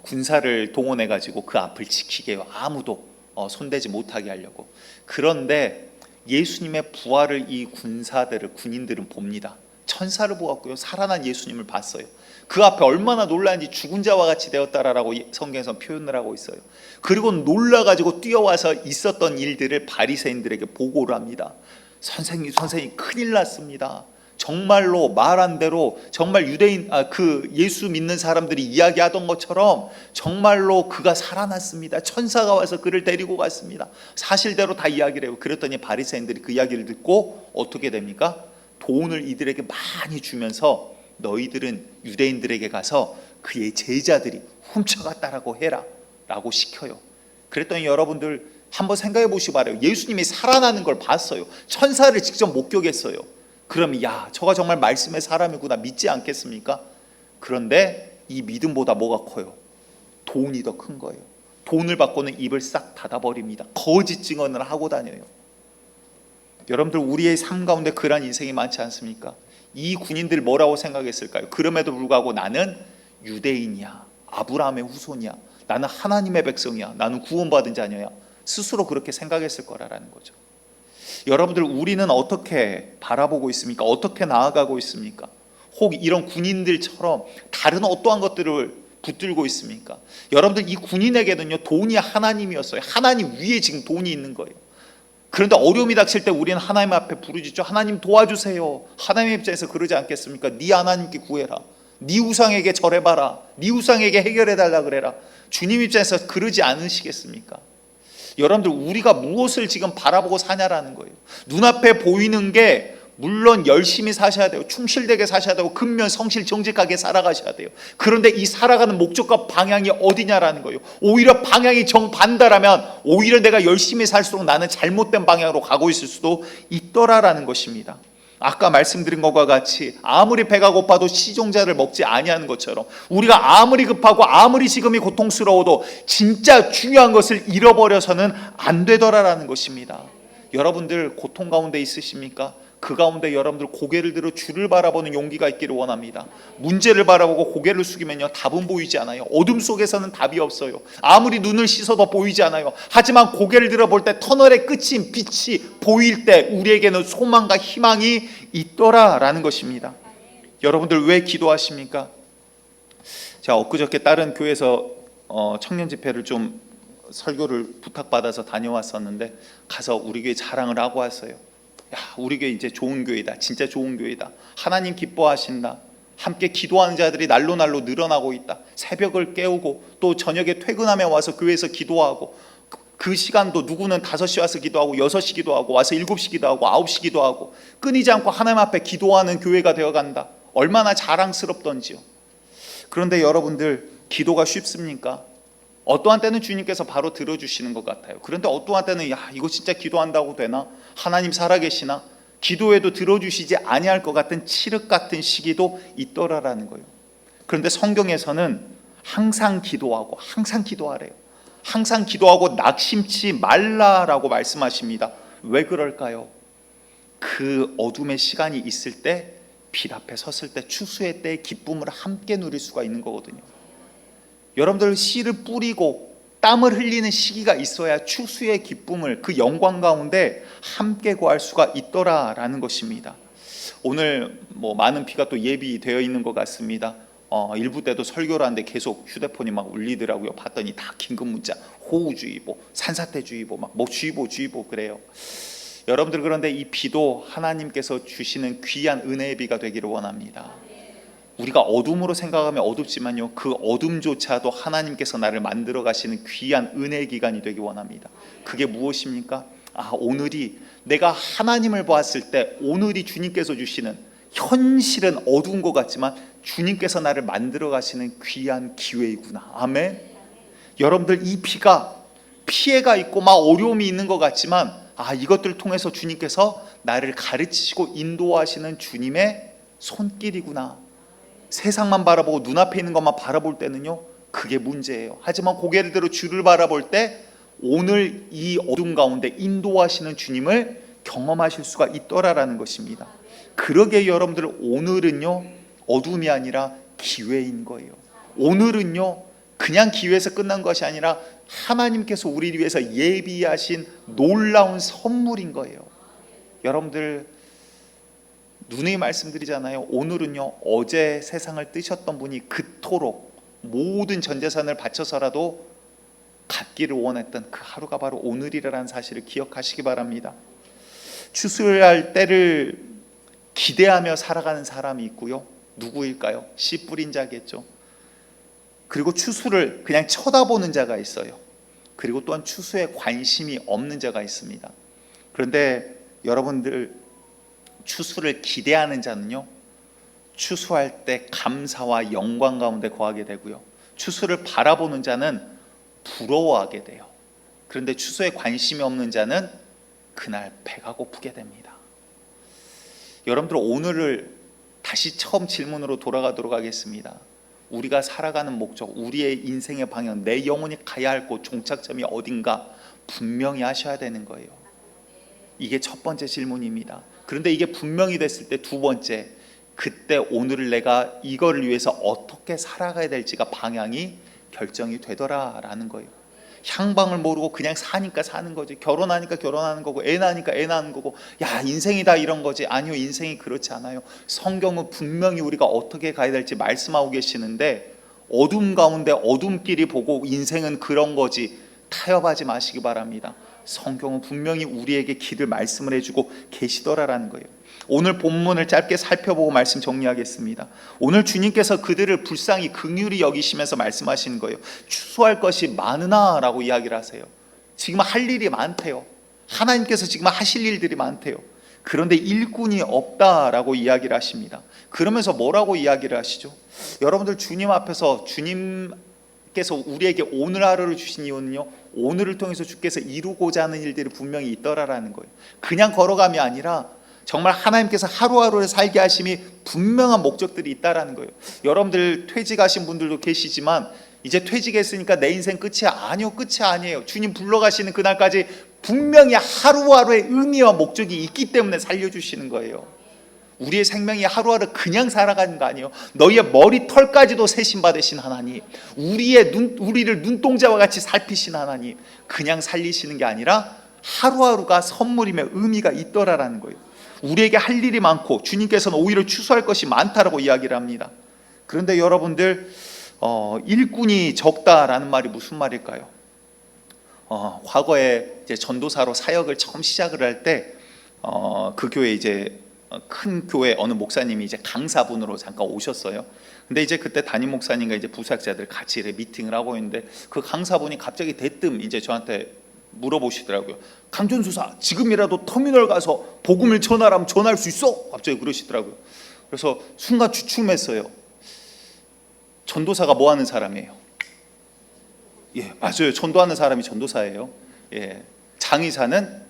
군사를 동원해 가지고 그 앞을 지키게 해요. 아무도 손대지 못하게 하려고. 그런데 예수님의 부활을 이 군인들은 봅니다. 천사를 보았고요, 살아난 예수님을 봤어요. 그 앞에 얼마나 놀라는지 죽은 자와 같이 되었다라고 성경에서 표현을 하고 있어요. 그리고 놀라가지고 뛰어와서 있었던 일들을 바리새인들에게 보고를 합니다. 선생님 큰일 났습니다. 정말로 말한 대로 정말 유대인 그 예수 믿는 사람들이 이야기하던 것처럼 정말로 그가 살아났습니다. 천사가 와서 그를 데리고 갔습니다. 사실대로 다 이야기를 해요. 그랬더니 바리새인들이 그 이야기를 듣고 어떻게 됩니까? 돈을 이들에게 많이 주면서 너희들은 유대인들에게 가서 그의 제자들이 훔쳐갔다라고 해라 라고 시켜요. 그랬더니 여러분들 한번 생각해 보시기 바라요. 예수님이 살아나는 걸 봤어요. 천사를 직접 목격했어요. 그러면 저가 정말 말씀의 사람이구나 믿지 않겠습니까? 그런데 이 믿음보다 뭐가 커요? 돈이 더 큰 거예요. 돈을 받고는 입을 싹 닫아버립니다. 거짓 증언을 하고 다녀요. 여러분들, 우리의 삶 가운데 그런 인생이 많지 않습니까? 이 군인들 뭐라고 생각했을까요? 그럼에도 불구하고 나는 유대인이야, 아브라함의 후손이야, 나는 하나님의 백성이야, 나는 구원받은 자녀야, 스스로 그렇게 생각했을 거라는 거죠. 여러분들, 우리는 어떻게 바라보고 있습니까? 어떻게 나아가고 있습니까? 혹 이런 군인들처럼 다른 어떠한 것들을 붙들고 있습니까? 여러분들, 이 군인에게는요, 돈이 하나님이었어요. 하나님 위에 지금 돈이 있는 거예요. 그런데 어려움이 닥칠 때 우리는 하나님 앞에 부르짖죠. 하나님 도와주세요. 하나님의 입장에서 그러지 않겠습니까? 네 하나님께 구해라, 네 우상에게 절해봐라, 네 우상에게 해결해달라 그래라. 주님 입장에서 그러지 않으시겠습니까? 여러분들, 우리가 무엇을 지금 바라보고 사냐라는 거예요. 눈앞에 보이는 게 물론 열심히 사셔야 돼요. 충실되게 사셔야 되고 근면 성실 정직하게 살아가셔야 돼요. 그런데 이 살아가는 목적과 방향이 어디냐라는 거예요. 오히려 방향이 정반대라면 오히려 내가 열심히 살수록 나는 잘못된 방향으로 가고 있을 수도 있더라라는 것입니다. 아까 말씀드린 것과 같이 아무리 배가 고파도 시종자를 먹지 아니하는 것처럼 우리가 아무리 급하고 아무리 지금이 고통스러워도 진짜 중요한 것을 잃어버려서는 안 되더라라는 것입니다. 여러분들, 고통 가운데 있으십니까? 그 가운데 여러분들 고개를 들어 주를 바라보는 용기가 있기를 원합니다. 문제를 바라보고 고개를 숙이면요, 답은 보이지 않아요. 어둠 속에서는 답이 없어요. 아무리 눈을 씻어도 보이지 않아요. 하지만 고개를 들어볼 때 터널의 끝인 빛이 보일 때 우리에게는 소망과 희망이 있더라라는 것입니다. 여러분들, 왜 기도하십니까? 제가 엊그저께 다른 교회에서 청년 집회를 좀 설교를 부탁받아서 다녀왔었는데 가서 우리 교회 자랑을 하고 왔어요. 야, 우리 교회 이제 좋은 교회다. 진짜 좋은 교회다. 하나님 기뻐하신다. 함께 기도하는 자들이 날로 늘어나고 있다. 새벽을 깨우고 또 저녁에 퇴근하며 와서 교회에서 기도하고, 그 시간도 누구는 5시 와서 기도하고 6시 기도하고 와서 7시 기도하고 9시 기도하고 끊이지 않고 하나님 앞에 기도하는 교회가 되어간다. 얼마나 자랑스럽던지요. 그런데 여러분들, 기도가 쉽습니까? 어떠한 때는 주님께서 바로 들어주시는 것 같아요. 그런데 어떠한 때는 야, 이거 진짜 기도한다고 되나? 하나님 살아계시나? 기도해도 들어주시지 아니할 것 같은 칠흑 같은 시기도 있더라라는 거예요. 그런데 성경에서는 항상 기도하고 항상 기도하래요. 항상 기도하고 낙심치 말라라고 말씀하십니다. 왜 그럴까요? 그 어둠의 시간이 있을 때, 빛 앞에 섰을 때, 추수의 때의 기쁨을 함께 누릴 수가 있는 거거든요. 여러분들, 씨를 뿌리고 땀을 흘리는 시기가 있어야 추수의 기쁨을, 그 영광 가운데 함께 구할 수가 있더라라는 것입니다. 오늘 많은 비가 또 예비되어 있는 것 같습니다. 일부 때도 설교를 하는데 계속 휴대폰이 막 울리더라고요. 봤더니 다 긴급 문자, 호우주의보, 산사태주의보, 주의보 그래요. 여러분들, 그런데 이 비도 하나님께서 주시는 귀한 은혜의 비가 되기를 원합니다. 우리가 어둠으로 생각하면 어둡지만요, 그 어둠조차도 하나님께서 나를 만들어 가시는 귀한 은혜의 기간이 되기 원합니다. 그게 무엇입니까? 오늘이, 내가 하나님을 보았을 때 오늘이 주님께서 주시는, 현실은 어두운 것 같지만 주님께서 나를 만들어 가시는 귀한 기회이구나. 아멘. 여러분들, 이 비가 피해가 있고 막 어려움이 있는 것 같지만 이것들을 통해서 주님께서 나를 가르치시고 인도하시는 주님의 손길이구나. 세상만 바라보고 눈앞에 있는 것만 바라볼 때는요, 그게 문제예요. 하지만 고개를 들어 주를 바라볼 때 오늘 이 어둠 가운데 인도하시는 주님을 경험하실 수가 있더라라는 것입니다. 그러게 여러분들, 오늘은요 어둠이 아니라 기회인 거예요. 오늘은요 그냥 기회에서 끝난 것이 아니라 하나님께서 우리를 위해서 예비하신 놀라운 선물인 거예요. 여러분들, 누누이 말씀드리잖아요. 오늘은요, 어제 세상을 뜨셨던 분이 그토록 모든 전 재산을 바쳐서라도 갖기를 원했던 그 하루가 바로 오늘이라는 사실을 기억하시기 바랍니다. 추수할 때를 기대하며 살아가는 사람이 있고요. 누구일까요? 씨 뿌린 자겠죠. 그리고 추수를 그냥 쳐다보는 자가 있어요. 그리고 또한 추수에 관심이 없는 자가 있습니다. 그런데 여러분들, 추수를 기대하는 자는요, 추수할 때 감사와 영광 가운데 거하게 되고요, 추수를 바라보는 자는 부러워하게 돼요. 그런데 추수에 관심이 없는 자는 그날 배가 고프게 됩니다. 여러분들, 오늘을 다시 처음 질문으로 돌아가도록 하겠습니다. 우리가 살아가는 목적, 우리의 인생의 방향, 내 영혼이 가야 할 곳, 종착점이 어딘가 분명히 하셔야 되는 거예요. 이게 첫 번째 질문입니다. 그런데 이게 분명히 됐을 때 두 번째, 그때 오늘을 내가 이거를 위해서 어떻게 살아가야 될지가 방향이 결정이 되더라라는 거예요. 향방을 모르고 그냥 사니까 사는 거지, 결혼하니까 결혼하는 거고, 애 낳으니까 애 낳는 거고, 야 인생이다 이런 거지. 아니요, 인생이 그렇지 않아요. 성경은 분명히 우리가 어떻게 가야 될지 말씀하고 계시는데, 어둠 가운데 어둠끼리 보고 인생은 그런 거지 타협하지 마시기 바랍니다. 성경은 분명히 우리에게 길을 말씀을 해주고 계시더라라는 거예요. 오늘 본문을 짧게 살펴보고 말씀 정리하겠습니다. 오늘 주님께서 그들을 불쌍히 긍휼히 여기시면서 말씀하시는 거예요. 추수할 것이 많으나 라고 이야기를 하세요. 지금 할 일이 많대요. 하나님께서 지금 하실 일들이 많대요. 그런데 일꾼이 없다라고 이야기를 하십니다. 그러면서 뭐라고 이야기를 하시죠? 여러분들, 주님 앞에서 주님께서 우리에게 오늘 하루를 주신 이유는요, 오늘을 통해서 주께서 이루고자 하는 일들이 분명히 있더라라는 거예요. 그냥 걸어감이 아니라 정말 하나님께서 하루하루를 살게 하심이 분명한 목적들이 있다라는 거예요. 여러분들, 퇴직하신 분들도 계시지만 이제 퇴직했으니까 내 인생 끝이야. 아니요, 끝이 아니에요. 주님 불러가시는 그날까지 분명히 하루하루의 의미와 목적이 있기 때문에 살려주시는 거예요. 우리의 생명이 하루하루 그냥 살아가는 거 아니에요. 너희의 머리털까지도 세심 받으신 하나님, 우리를 눈동자와 같이 살피신 하나님, 그냥 살리시는 게 아니라 하루하루가 선물이며 의미가 있더라라는 거예요. 우리에게 할 일이 많고 주님께서는 오히려 추수할 것이 많다라고 이야기를 합니다. 그런데 여러분들, 일꾼이 적다라는 말이 무슨 말일까요? 과거에 이제 전도사로 사역을 처음 시작을 할 때 그 교회 이제 큰 교회 어느 목사님이 이제 강사분으로 잠깐 오셨어요. 근데 이제 그때 담임 목사님과 이제 부사역자들 같이 이렇게 미팅을 하고 있는데 그 강사분이 갑자기 대뜸 이제 저한테 물어보시더라고요. 강전수사, 지금이라도 터미널 가서 복음을 전하라면 전할 수 있어? 갑자기 그러시더라고요. 그래서 순간 주춤했어요. 전도사가 뭐 하는 사람이에요? 예, 맞아요. 전도하는 사람이 전도사예요. 예, 장의사는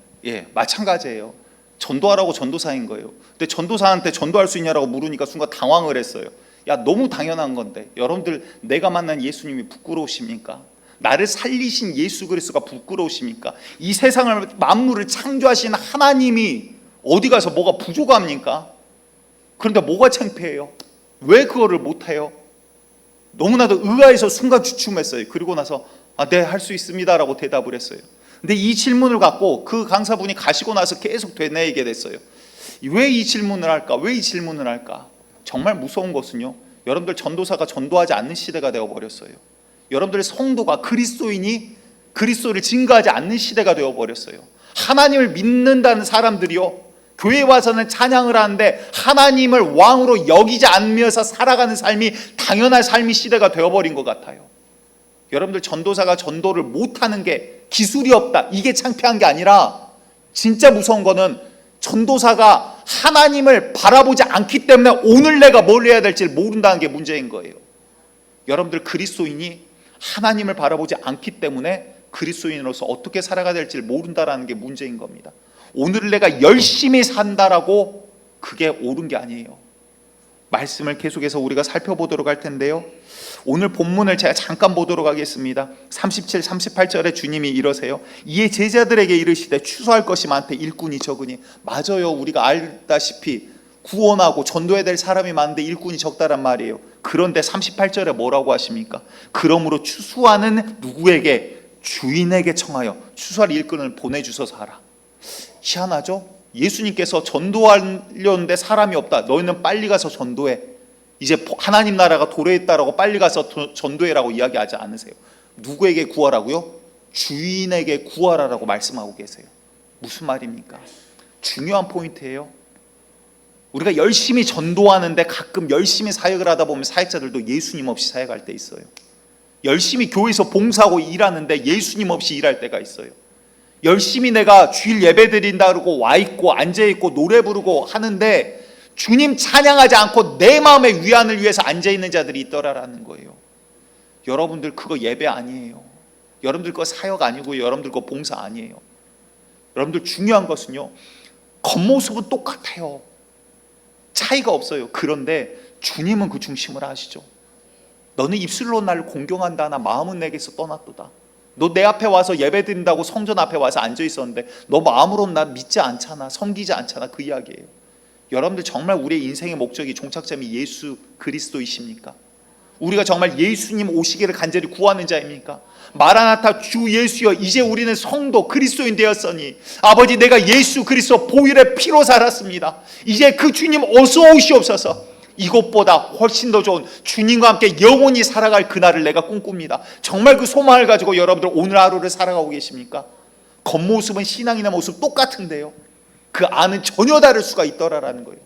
마찬가지예요. 전도하라고 전도사인 거예요. 근데 전도사한테 전도할 수 있냐라고 물으니까 순간 당황을 했어요. 야, 너무 당연한 건데. 여러분들, 내가 만난 예수님이 부끄러우십니까? 나를 살리신 예수 그리스도가 부끄러우십니까? 이 세상을 만물을 창조하신 하나님이 어디 가서 뭐가 부족합니까? 그런데 뭐가 창피해요? 왜 그거를 못해요? 너무나도 의아해서 순간 주춤했어요. 그리고 나서 네, 할 수 있습니다라고 대답을 했어요. 근데 이 질문을 갖고 그 강사분이 가시고 나서 계속 되뇌이게 됐어요. 왜 이 질문을 할까? 왜 이 질문을 할까? 정말 무서운 것은요, 여러분들, 전도사가 전도하지 않는 시대가 되어버렸어요. 여러분들의 성도가 그리스도인이 그리스도를 증거하지 않는 시대가 되어버렸어요. 하나님을 믿는다는 사람들이요, 교회에 와서는 찬양을 하는데 하나님을 왕으로 여기지 않으면서 살아가는 삶이 당연한 삶이 시대가 되어버린 것 같아요. 여러분들, 전도사가 전도를 못하는 게 기술이 없다, 이게 창피한 게 아니라 진짜 무서운 거는 전도사가 하나님을 바라보지 않기 때문에 오늘 내가 뭘 해야 될지 모른다는 게 문제인 거예요. 여러분들, 그리스도인이 하나님을 바라보지 않기 때문에 그리스도인으로서 어떻게 살아가야 될지 모른다라는 게 문제인 겁니다. 오늘 내가 열심히 산다라고 그게 옳은 게 아니에요. 말씀을 계속해서 우리가 살펴보도록 할 텐데요, 오늘 본문을 제가 잠깐 보도록 하겠습니다. 37, 38절에 주님이 이러세요. 이에 제자들에게 이르시되 추수할 것이 많되 일꾼이 적으니. 맞아요. 우리가 알다시피 구원하고 전도해야 될 사람이 많은데 일꾼이 적다란 말이에요. 그런데 38절에 뭐라고 하십니까? 그러므로 추수하는 누구에게? 주인에게 청하여 추수할 일꾼을 보내주셔서 하라. 희한하죠? 예수님께서 전도하려는데 사람이 없다, 너희는 빨리 가서 전도해, 이제 하나님 나라가 도래에 있다라고 빨리 가서 전도해라고 이야기하지 않으세요. 누구에게 구하라고요? 주인에게 구하라라고 말씀하고 계세요. 무슨 말입니까? 중요한 포인트예요. 우리가 열심히 전도하는데 가끔 열심히 사역을 하다 보면 사역자들도 예수님 없이 사역할 때 있어요. 열심히 교회에서 봉사하고 일하는데 예수님 없이 일할 때가 있어요. 열심히 내가 주일 예배 드린다 그러고 와 있고 앉아 있고 노래 부르고 하는데 주님 찬양하지 않고 내 마음의 위안을 위해서 앉아 있는 자들이 있더라라는 거예요. 여러분들, 그거 예배 아니에요. 여러분들 거 사역 아니고 여러분들 거 봉사 아니에요. 여러분들, 중요한 것은요, 겉모습은 똑같아요. 차이가 없어요. 그런데 주님은 그 중심을 아시죠. 너는 입술로 나를 공경한다, 나 마음은 내게서 떠났도다. 너 내 앞에 와서 예배 드린다고 성전 앞에 와서 앉아 있었는데 너 마음으로는 나 믿지 않잖아, 섬기지 않잖아, 그 이야기예요. 여러분들, 정말 우리의 인생의 목적이, 종착점이 예수 그리스도이십니까? 우리가 정말 예수님 오시기를 간절히 구하는 자입니까? 마라나타, 주 예수여, 이제 우리는 성도 그리스도인 되었으니 아버지, 내가 예수 그리스도 보혈의 피로 살았습니다. 이제 그 주님 어서 오시옵소서. 이것보다 훨씬 더 좋은 주님과 함께 영원히 살아갈 그날을 내가 꿈꿉니다. 정말 그 소망을 가지고 여러분들 오늘 하루를 살아가고 계십니까? 겉모습은 신앙이나 모습 똑같은데요, 그 안은 전혀 다를 수가 있더라라는 거예요.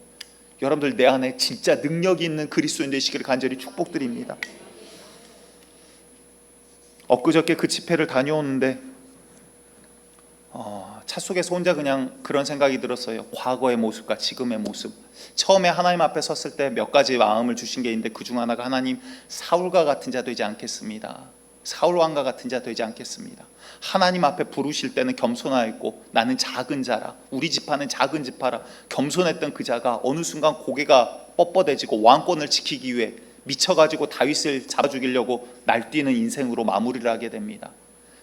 여러분들, 내 안에 진짜 능력이 있는 그리스도인 되시기를 간절히 축복드립니다. 엊그저께 그 집회를 다녀오는데 차 속에서 혼자 그냥 그런 생각이 들었어요. 과거의 모습과 지금의 모습. 처음에 하나님 앞에 섰을 때 몇 가지 마음을 주신 게 있는데 그 중 하나가, 하나님, 사울과 같은 자 되지 않겠습니다. 사울 왕과 같은 자 되지 않겠습니다. 하나님 앞에 부르실 때는 겸손하였고 나는 작은 자라, 우리 지파는 작은 지파라 겸손했던 그 자가 어느 순간 고개가 뻣뻣해지고 왕권을 지키기 위해 미쳐가지고 다윗을 잡아 죽이려고 날뛰는 인생으로 마무리를 하게 됩니다.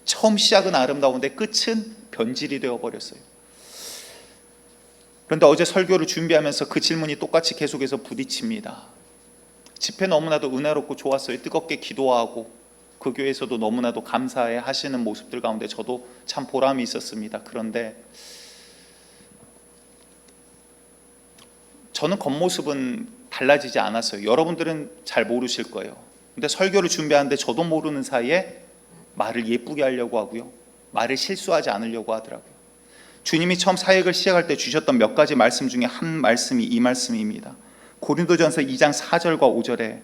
처음 시작은 아름다운데 끝은 변질이 되어버렸어요. 그런데 어제 설교를 준비하면서 그 질문이 똑같이 계속해서 부딪힙니다. 집회 너무나도 은혜롭고 좋았어요. 뜨겁게 기도하고 그 교회에서도 너무나도 감사해 하시는 모습들 가운데 저도 참 보람이 있었습니다. 그런데 저는 겉모습은 달라지지 않았어요. 여러분들은 잘 모르실 거예요. 근데 설교를 준비하는데 저도 모르는 사이에 말을 예쁘게 하려고 하고요, 말을 실수하지 않으려고 하더라고요. 주님이 처음 사역을 시작할 때 주셨던 몇 가지 말씀 중에 한 말씀이 이 말씀입니다. 고린도전서 2장 4절과 5절에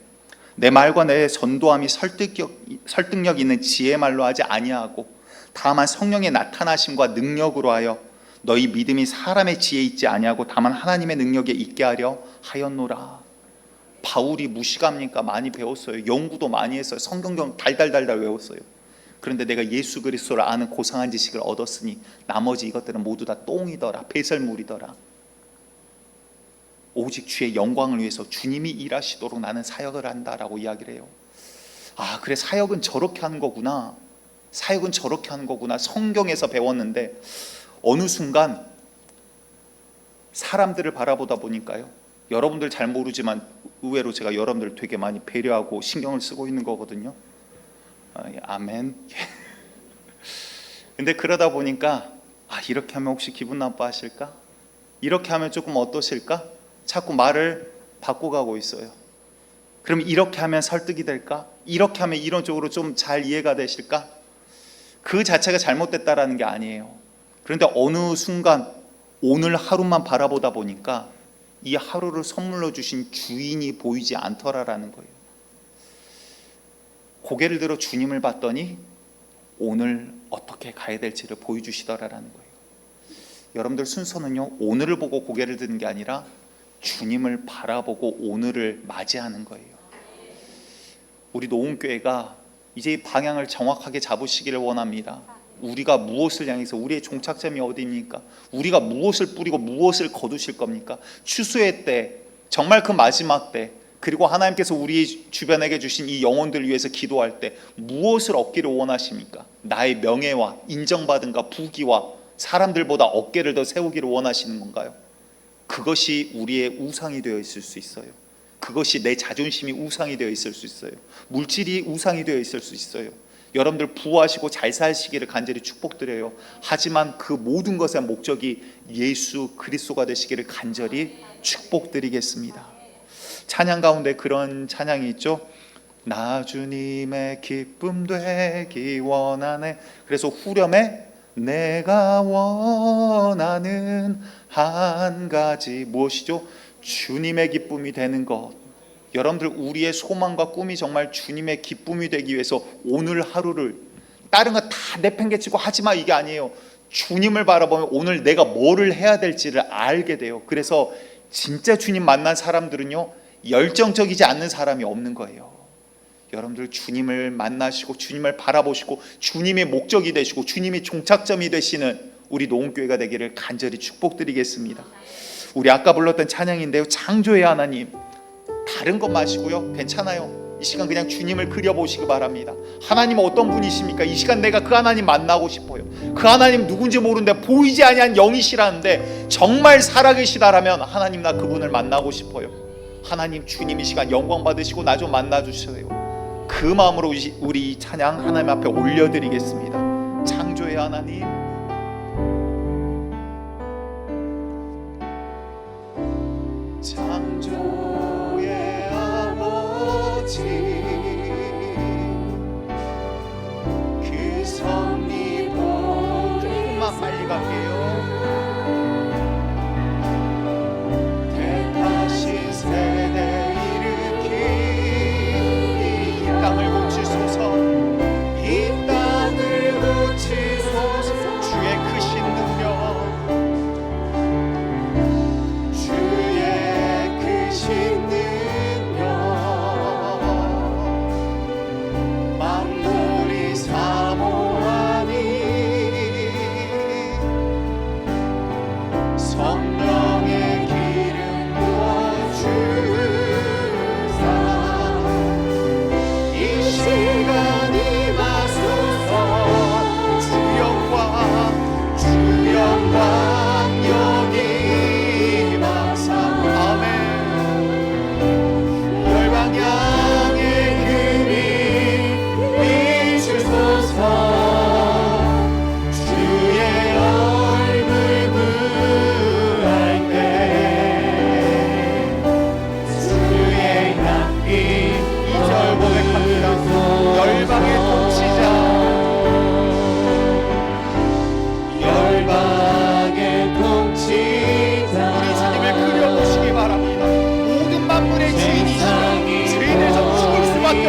내 말과 내 전도함이 설득력 있는 지혜 말로 하지 아니하고 다만 성령의 나타나심과 능력으로 하여 너희 믿음이 사람의 지혜에 있지 아니하고 다만 하나님의 능력에 있게 하려 하였노라. 바울이 무식합니까? 많이 배웠어요. 연구도 많이 했어요. 성경경 달달달달 외웠어요. 그런데 내가 예수 그리스도를 아는 고상한 지식을 얻었으니 나머지 이것들은 모두 다 똥이더라, 배설물이더라. 오직 주의 영광을 위해서 주님이 일하시도록 나는 사역을 한다라고 이야기를 해요. 아, 그래, 사역은 저렇게 하는 거구나. 사역은 저렇게 하는 거구나. 성경에서 배웠는데 어느 순간 사람들을 바라보다 보니까요, 여러분들 잘 모르지만 의외로 제가 여러분들 되게 많이 배려하고 신경을 쓰고 있는 거거든요. 아멘. 근데 그러다 보니까 이렇게 하면 혹시 기분 나빠하실까? 이렇게 하면 조금 어떠실까? 자꾸 말을 바꿔가고 있어요. 그럼 이렇게 하면 설득이 될까? 이렇게 하면 이론적으로 좀 잘 이해가 되실까? 그 자체가 잘못됐다라는 게 아니에요. 그런데 어느 순간 오늘 하루만 바라보다 보니까 이 하루를 선물로 주신 주인이 보이지 않더라라는 거예요. 고개를 들어 주님을 봤더니 오늘 어떻게 가야 될지를 보여주시더라라는 거예요. 여러분들 순서는요, 오늘을 보고 고개를 드는 게 아니라 주님을 바라보고 오늘을 맞이하는 거예요. 우리 노은교회가 이제 이 방향을 정확하게 잡으시기를 원합니다. 우리가 무엇을 향해서, 우리의 종착점이 어디입니까? 우리가 무엇을 뿌리고 무엇을 거두실 겁니까? 추수의 때, 정말 그 마지막 때, 그리고 하나님께서 우리 주변에게 주신 이 영혼들을 위해서 기도할 때 무엇을 얻기를 원하십니까? 나의 명예와 인정받음과 부귀와 사람들보다 어깨를 더 세우기를 원하시는 건가요? 그것이 우리의 우상이 되어 있을 수 있어요. 그것이 내 자존심이 우상이 되어 있을 수 있어요. 물질이 우상이 되어 있을 수 있어요. 여러분들 부하시고 잘 사시기를 간절히 축복드려요. 하지만 그 모든 것의 목적이 예수 그리스도가 되시기를 간절히 축복드리겠습니다. 찬양 가운데 그런 찬양이 있죠. 나 주님의 기쁨 되기 원하네. 그래서 후렴에 내가 원하는 한 가지 무엇이죠? 주님의 기쁨이 되는 것. 여러분들, 우리의 소망과 꿈이 정말 주님의 기쁨이 되기 위해서 오늘 하루를, 다른 거 다 내팽개치고 하지마, 이게 아니에요. 주님을 바라보면 오늘 내가 뭐를 해야 될지를 알게 돼요. 그래서 진짜 주님 만난 사람들은요, 열정적이지 않는 사람이 없는 거예요. 여러분들 주님을 만나시고 주님을 바라보시고 주님의 목적이 되시고 주님의 종착점이 되시는 우리 노은교회가 되기를 간절히 축복드리겠습니다. 우리 아까 불렀던 찬양인데요, 창조의 하나님. 다른 것 마시고요, 괜찮아요. 이 시간 그냥 주님을 그려보시기 바랍니다. 하나님 어떤 분이십니까? 이 시간 내가 그 하나님 만나고 싶어요. 그 하나님 누군지 모르는데 보이지 아니한 영이시라는데 정말 살아계시다라면 하나님, 나 그분을 만나고 싶어요. 하나님, 주님 이 시간 영광 받으시고 나 좀 만나주세요. 그 마음으로 우리 이 찬양 하나님 앞에 올려드리겠습니다. 창조의 하나님, 창조의 아버지, 그 섭리 조금만 빨리 갈게요. 대타신 세대 일으키 이 땅을 고치소서, 이 땅을 고치소서. 주의 크신 능력, 주의 크신 능력, 만물이 사모하니 성령의 기름 부어주사 이 시간 임하소서. 주 영광 여기 임하사. 아멘.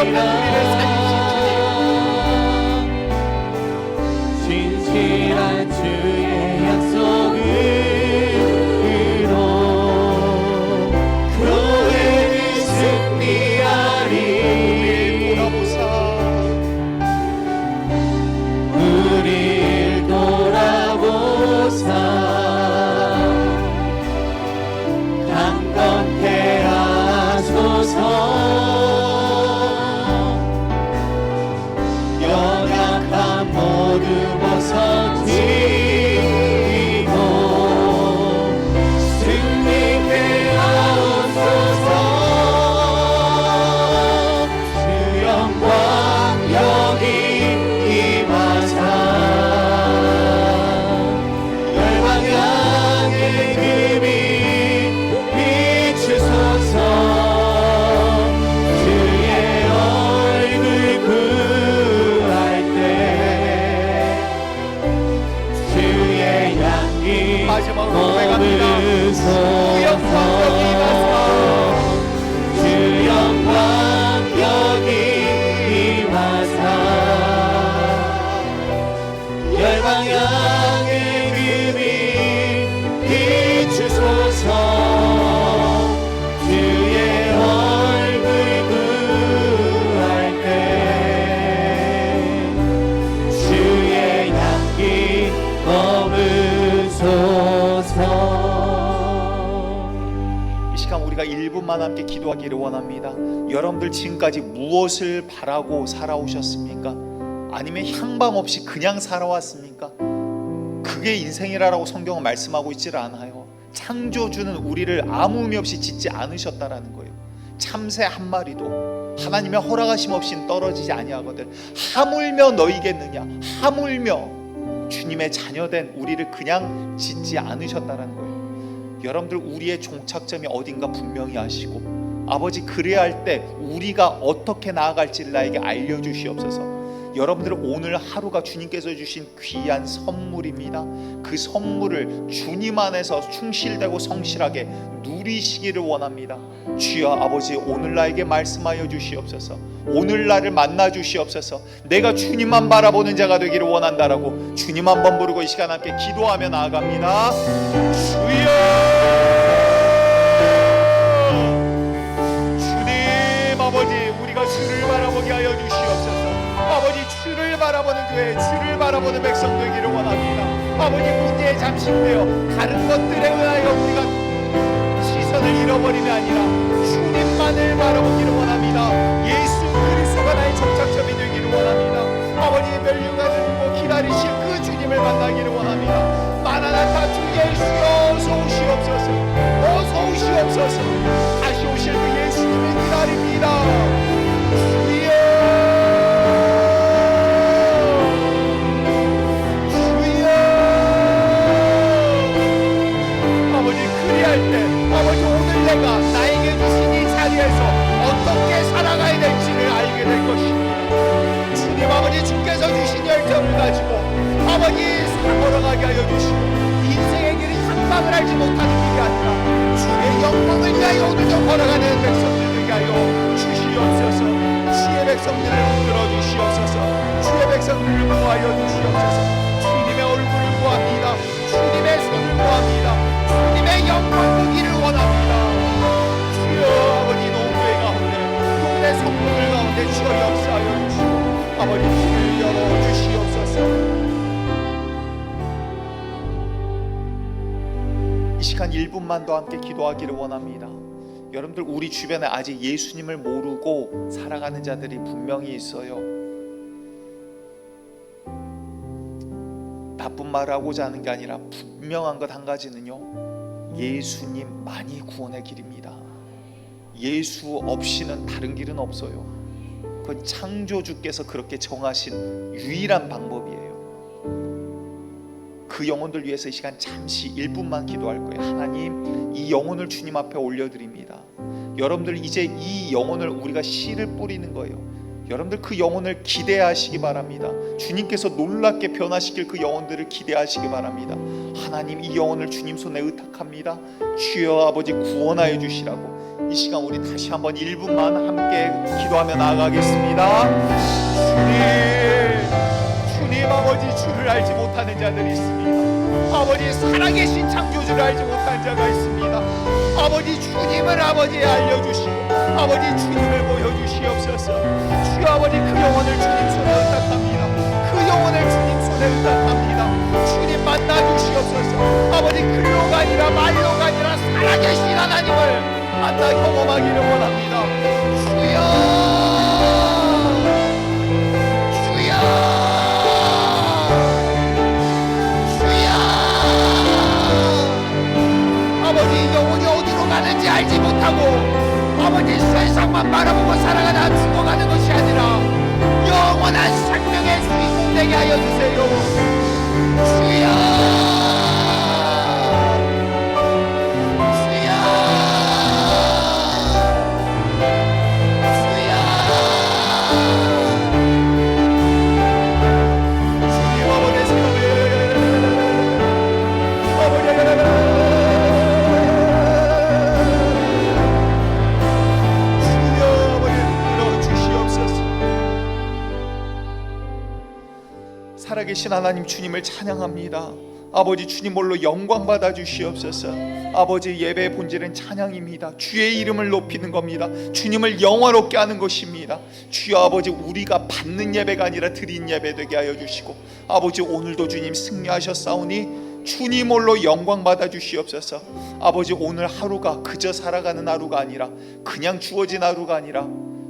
옆에 우리를 살리신 진실한 주의 약속으로 교회는 승리하리. 우릴 돌아보사 강건케 하소서. 연약한 모두 벗어지고 승리케 하옵소서. 주 영광 여기 임하사 열방 향해 금이 비추소서. 주의 얼굴 구할 때 주의 향기 마지막으로 고백합니다. 주 영광 여기 임하사 열방 향해 금이 비추소서. 주의 얼굴 구할 때 주의 향기 머무소서. 이 시간 우리가 1분만 함께 기도하기를 원합니다. 여러분들 지금까지 무엇을 바라고 살아오셨습니까? 아니면 향방 없이 그냥 살아왔습니까? 그게 인생이라고 성경은 말씀하고 있질 않아요. 창조주는 우리를 아무 의미 없이 짓지 않으셨다라는 거예요. 참새 한 마리도 하나님의 허락하심 없이는 떨어지지 아니하거든. 하물며 너희겠느냐? 하물며 주님의 자녀된 우리를 그냥 짓지 않으셨다라는 거예요. 여러분들 우리의 종착점이 어딘가 분명히 아시고 아버지 그래야 할 때 우리가 어떻게 나아갈지를 나에게 알려주시옵소서. 여러분들 오늘 하루가 주님께서 주신 귀한 선물입니다. 그 선물을 주님 안에서 충실되고 성실하게 누리시기를 원합니다. 주여 아버지 오늘 나에게 말씀하여 주시옵소서. 오늘 나를 만나 주시옵소서. 내가 주님만 바라보는 자가 되기를 원한다라고 주님 한번 부르고 이 시간 함께 기도하며 나아갑니다. 주여 주님 아버지 우리가 주를 바라보게 하여 주시옵소서. 아버지 주를 바라보는 교회 주를 바라보는 백성 되기를 원합니다. 아버지 문제에 잠식되어 다른 것들에 의하여 우리가 시선을 잃어버림이 아니라 주님만을 바라보기를 원합니다. 예수 그리스도가 나의 정착점이 되기를 원합니다. 아버지의 멸류가 들고 기다리실 그 주님을 만나기를 원합니다. 마라나타 주 예수여 어서 오시옵소서. 어서 오시옵소서. 다시 오실 그 예수님을 기다립니다. 주여 주여 아버지 그리할 때 아버지 오늘 내가 나에게 주신 이 자리에서 어떻게 살아가야 될지를 알게 될 것입니다. 주님 아버지 주께서 주신 열정을 가지고 아버지 걸어가게 하여 주시고 인생의 길은 향방을 알지 못하는 길이 아니라 주의 영광을 위하여 오늘도 걸어가는 백성들 되게 하여 주시옵소서. 주의 백성들을 흔들어 주시옵소서. 주의 백성들을 구하여 주시옵소서. 주님의 얼굴을 구합니다. 주님의 손을 구합니다. 주님의 영광 보기를 원합니다. 주여 아버지 노후의 가운데 노후의 성도들 가운데 주여 역사하여 주시고 아버지 문을 열어 주시옵소서. 이 시간 1분만 더 함께 기도하기를 원합니다. 여러분들 우리 주변에 아직 예수님을 모르고 살아가는 자들이 분명히 있어요. 나쁜 말을 하고자 하는 게 아니라 분명한 것 한 가지는요, 예수님만이 구원의 길입니다. 예수 없이는 다른 길은 없어요. 그건 창조주께서 그렇게 정하신 유일한 방법이에요. 그 영혼들 위해서 이 시간 잠시 1분만 기도할 거예요. 하나님, 이 영혼을 주님 앞에 올려드립니다. 여러분들 이제 이 영혼을 우리가 씨를 뿌리는 거예요. 여러분들 그 영혼을 기대하시기 바랍니다. 주님께서 놀랍게 변화시킬 그 영혼들을 기대하시기 바랍니다. 하나님, 이 영혼을 주님 손에 의탁합니다. 주여 아버지 구원하여 주시라고 이 시간 우리 다시 한번 1분만 함께 기도하며 나아가겠습니다. 주님 아버지, 주를 알지 못하는 자들이 있습니다. 아버지, 살아계신 창조주를 알지 못하는 자가 있습니다. 아버지, 주님을 아버지 알려주시고 아버지 주님을 보여주시옵소서. 주여 아버지, 그 영혼을 주님 손에 의탁합니다. 그 영혼을 주님 손에 의탁합니다. 주님 만나주시옵소서. 아버지, 글로가 아니라 말로가 아니라 살아계신 하나님을 만나 경험하기를 원합니다. 주여, 주여, 주여. 아버지, 영혼이 어디로 가는지 알지 못하고 아버지 세상만 바라보고 살아가다 죽어가는 것이 아니라 영원한 생명의 주인공 되게 하여 주세요. 주여, 살아계신 하나님 주님을 찬양합니다. 아버지, 주님 홀로 영광 받아 주시옵소서. 아버지, 예배의 본질은 찬양입니다. 주의 이름을 높이는 겁니다. 주님을 영화롭게 하는 것입니다. 주여 아버지, 우리가 받는 예배가 아니라 드린 예배 되게 하여 주시고 아버지, 오늘도 주님 승리하셨사오니 주님 홀로 영광 받아 주시옵소서. 아버지, 오늘 하루가 그저 살아가는 하루가 아니라 그냥 주어진 하루가 아니라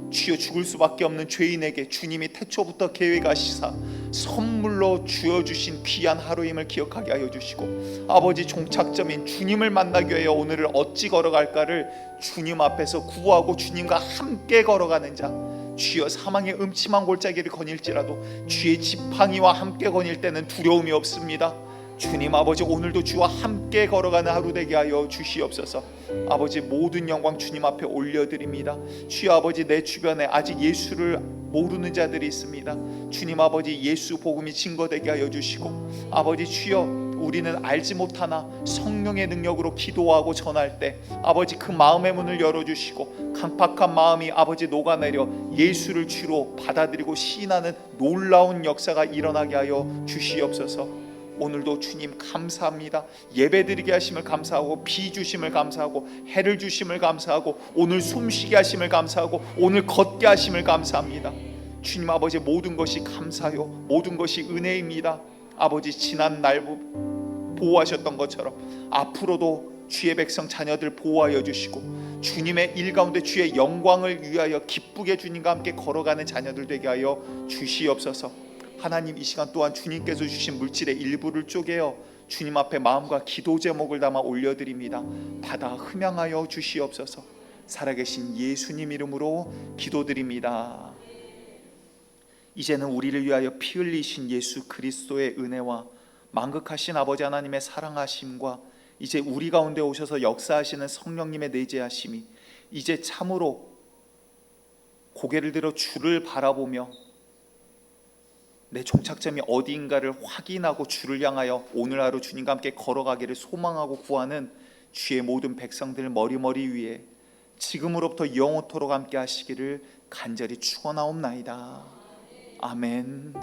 주여 죽을 수밖에 없는 죄인에게 주님이 태초부터 계획하시사 선물로 주어주신 귀한 하루임을 기억하게 하여 주시고 아버지, 종착점인 주님을 만나기 위해 오늘을 어찌 걸어갈까를 주님 앞에서 구하고 주님과 함께 걸어가는 자, 주여 사망의 음침한 골짜기를 거닐지라도 주의 지팡이와 함께 거닐 때는 두려움이 없습니다. 주님 아버지, 오늘도 주와 함께 걸어가는 하루 되게 하여 주시옵소서. 아버지, 모든 영광 주님 앞에 올려드립니다. 주여 아버지, 내 주변에 아직 예수를 모르는 자들이 있습니다. 주님 아버지, 예수 복음이 증거되게 하여 주시고 아버지, 주여 우리는 알지 못하나 성령의 능력으로 기도하고 전할 때 아버지, 그 마음의 문을 열어주시고 강팍한 마음이 아버지 녹아내려 예수를 주로 받아들이고 시인하는 놀라운 역사가 일어나게 하여 주시옵소서. 오늘도 주님 감사합니다. 예배드리게 하심을 감사하고 비 주심을 감사하고 해를 주심을 감사하고 오늘 숨쉬게 하심을 감사하고 오늘 걷게 하심을 감사합니다. 주님 아버지, 모든 것이 감사요, 모든 것이 은혜입니다. 아버지, 지난 날 보호하셨던 것처럼 앞으로도 주의 백성 자녀들 보호하여 주시고 주님의 일 가운데 주의 영광을 위하여 기쁘게 주님과 함께 걸어가는 자녀들 되게 하여 주시옵소서. 하나님, 이 시간 또한 주님께서 주신 물질의 일부를 쪼개어 주님 앞에 마음과 기도 제목을 담아 올려드립니다. 받아 흠양하여 주시옵소서. 살아계신 예수님 이름으로 기도드립니다. 이제는 우리를 위하여 피 흘리신 예수 그리스도의 은혜와 만극하신 아버지 하나님의 사랑하심과 이제 우리 가운데 오셔서 역사하시는 성령님의 내재하심이 이제 참으로 고개를 들어 주를 바라보며 내 종착점이 어디인가를 확인하고 주를 향하여 오늘 하루 주님과 함께 걸어가기를 소망하고 구하는 주의 모든 백성들 머리머리 위에 지금으로부터 영원토록 함께 하시기를 간절히 축원하옵나이다. 아멘.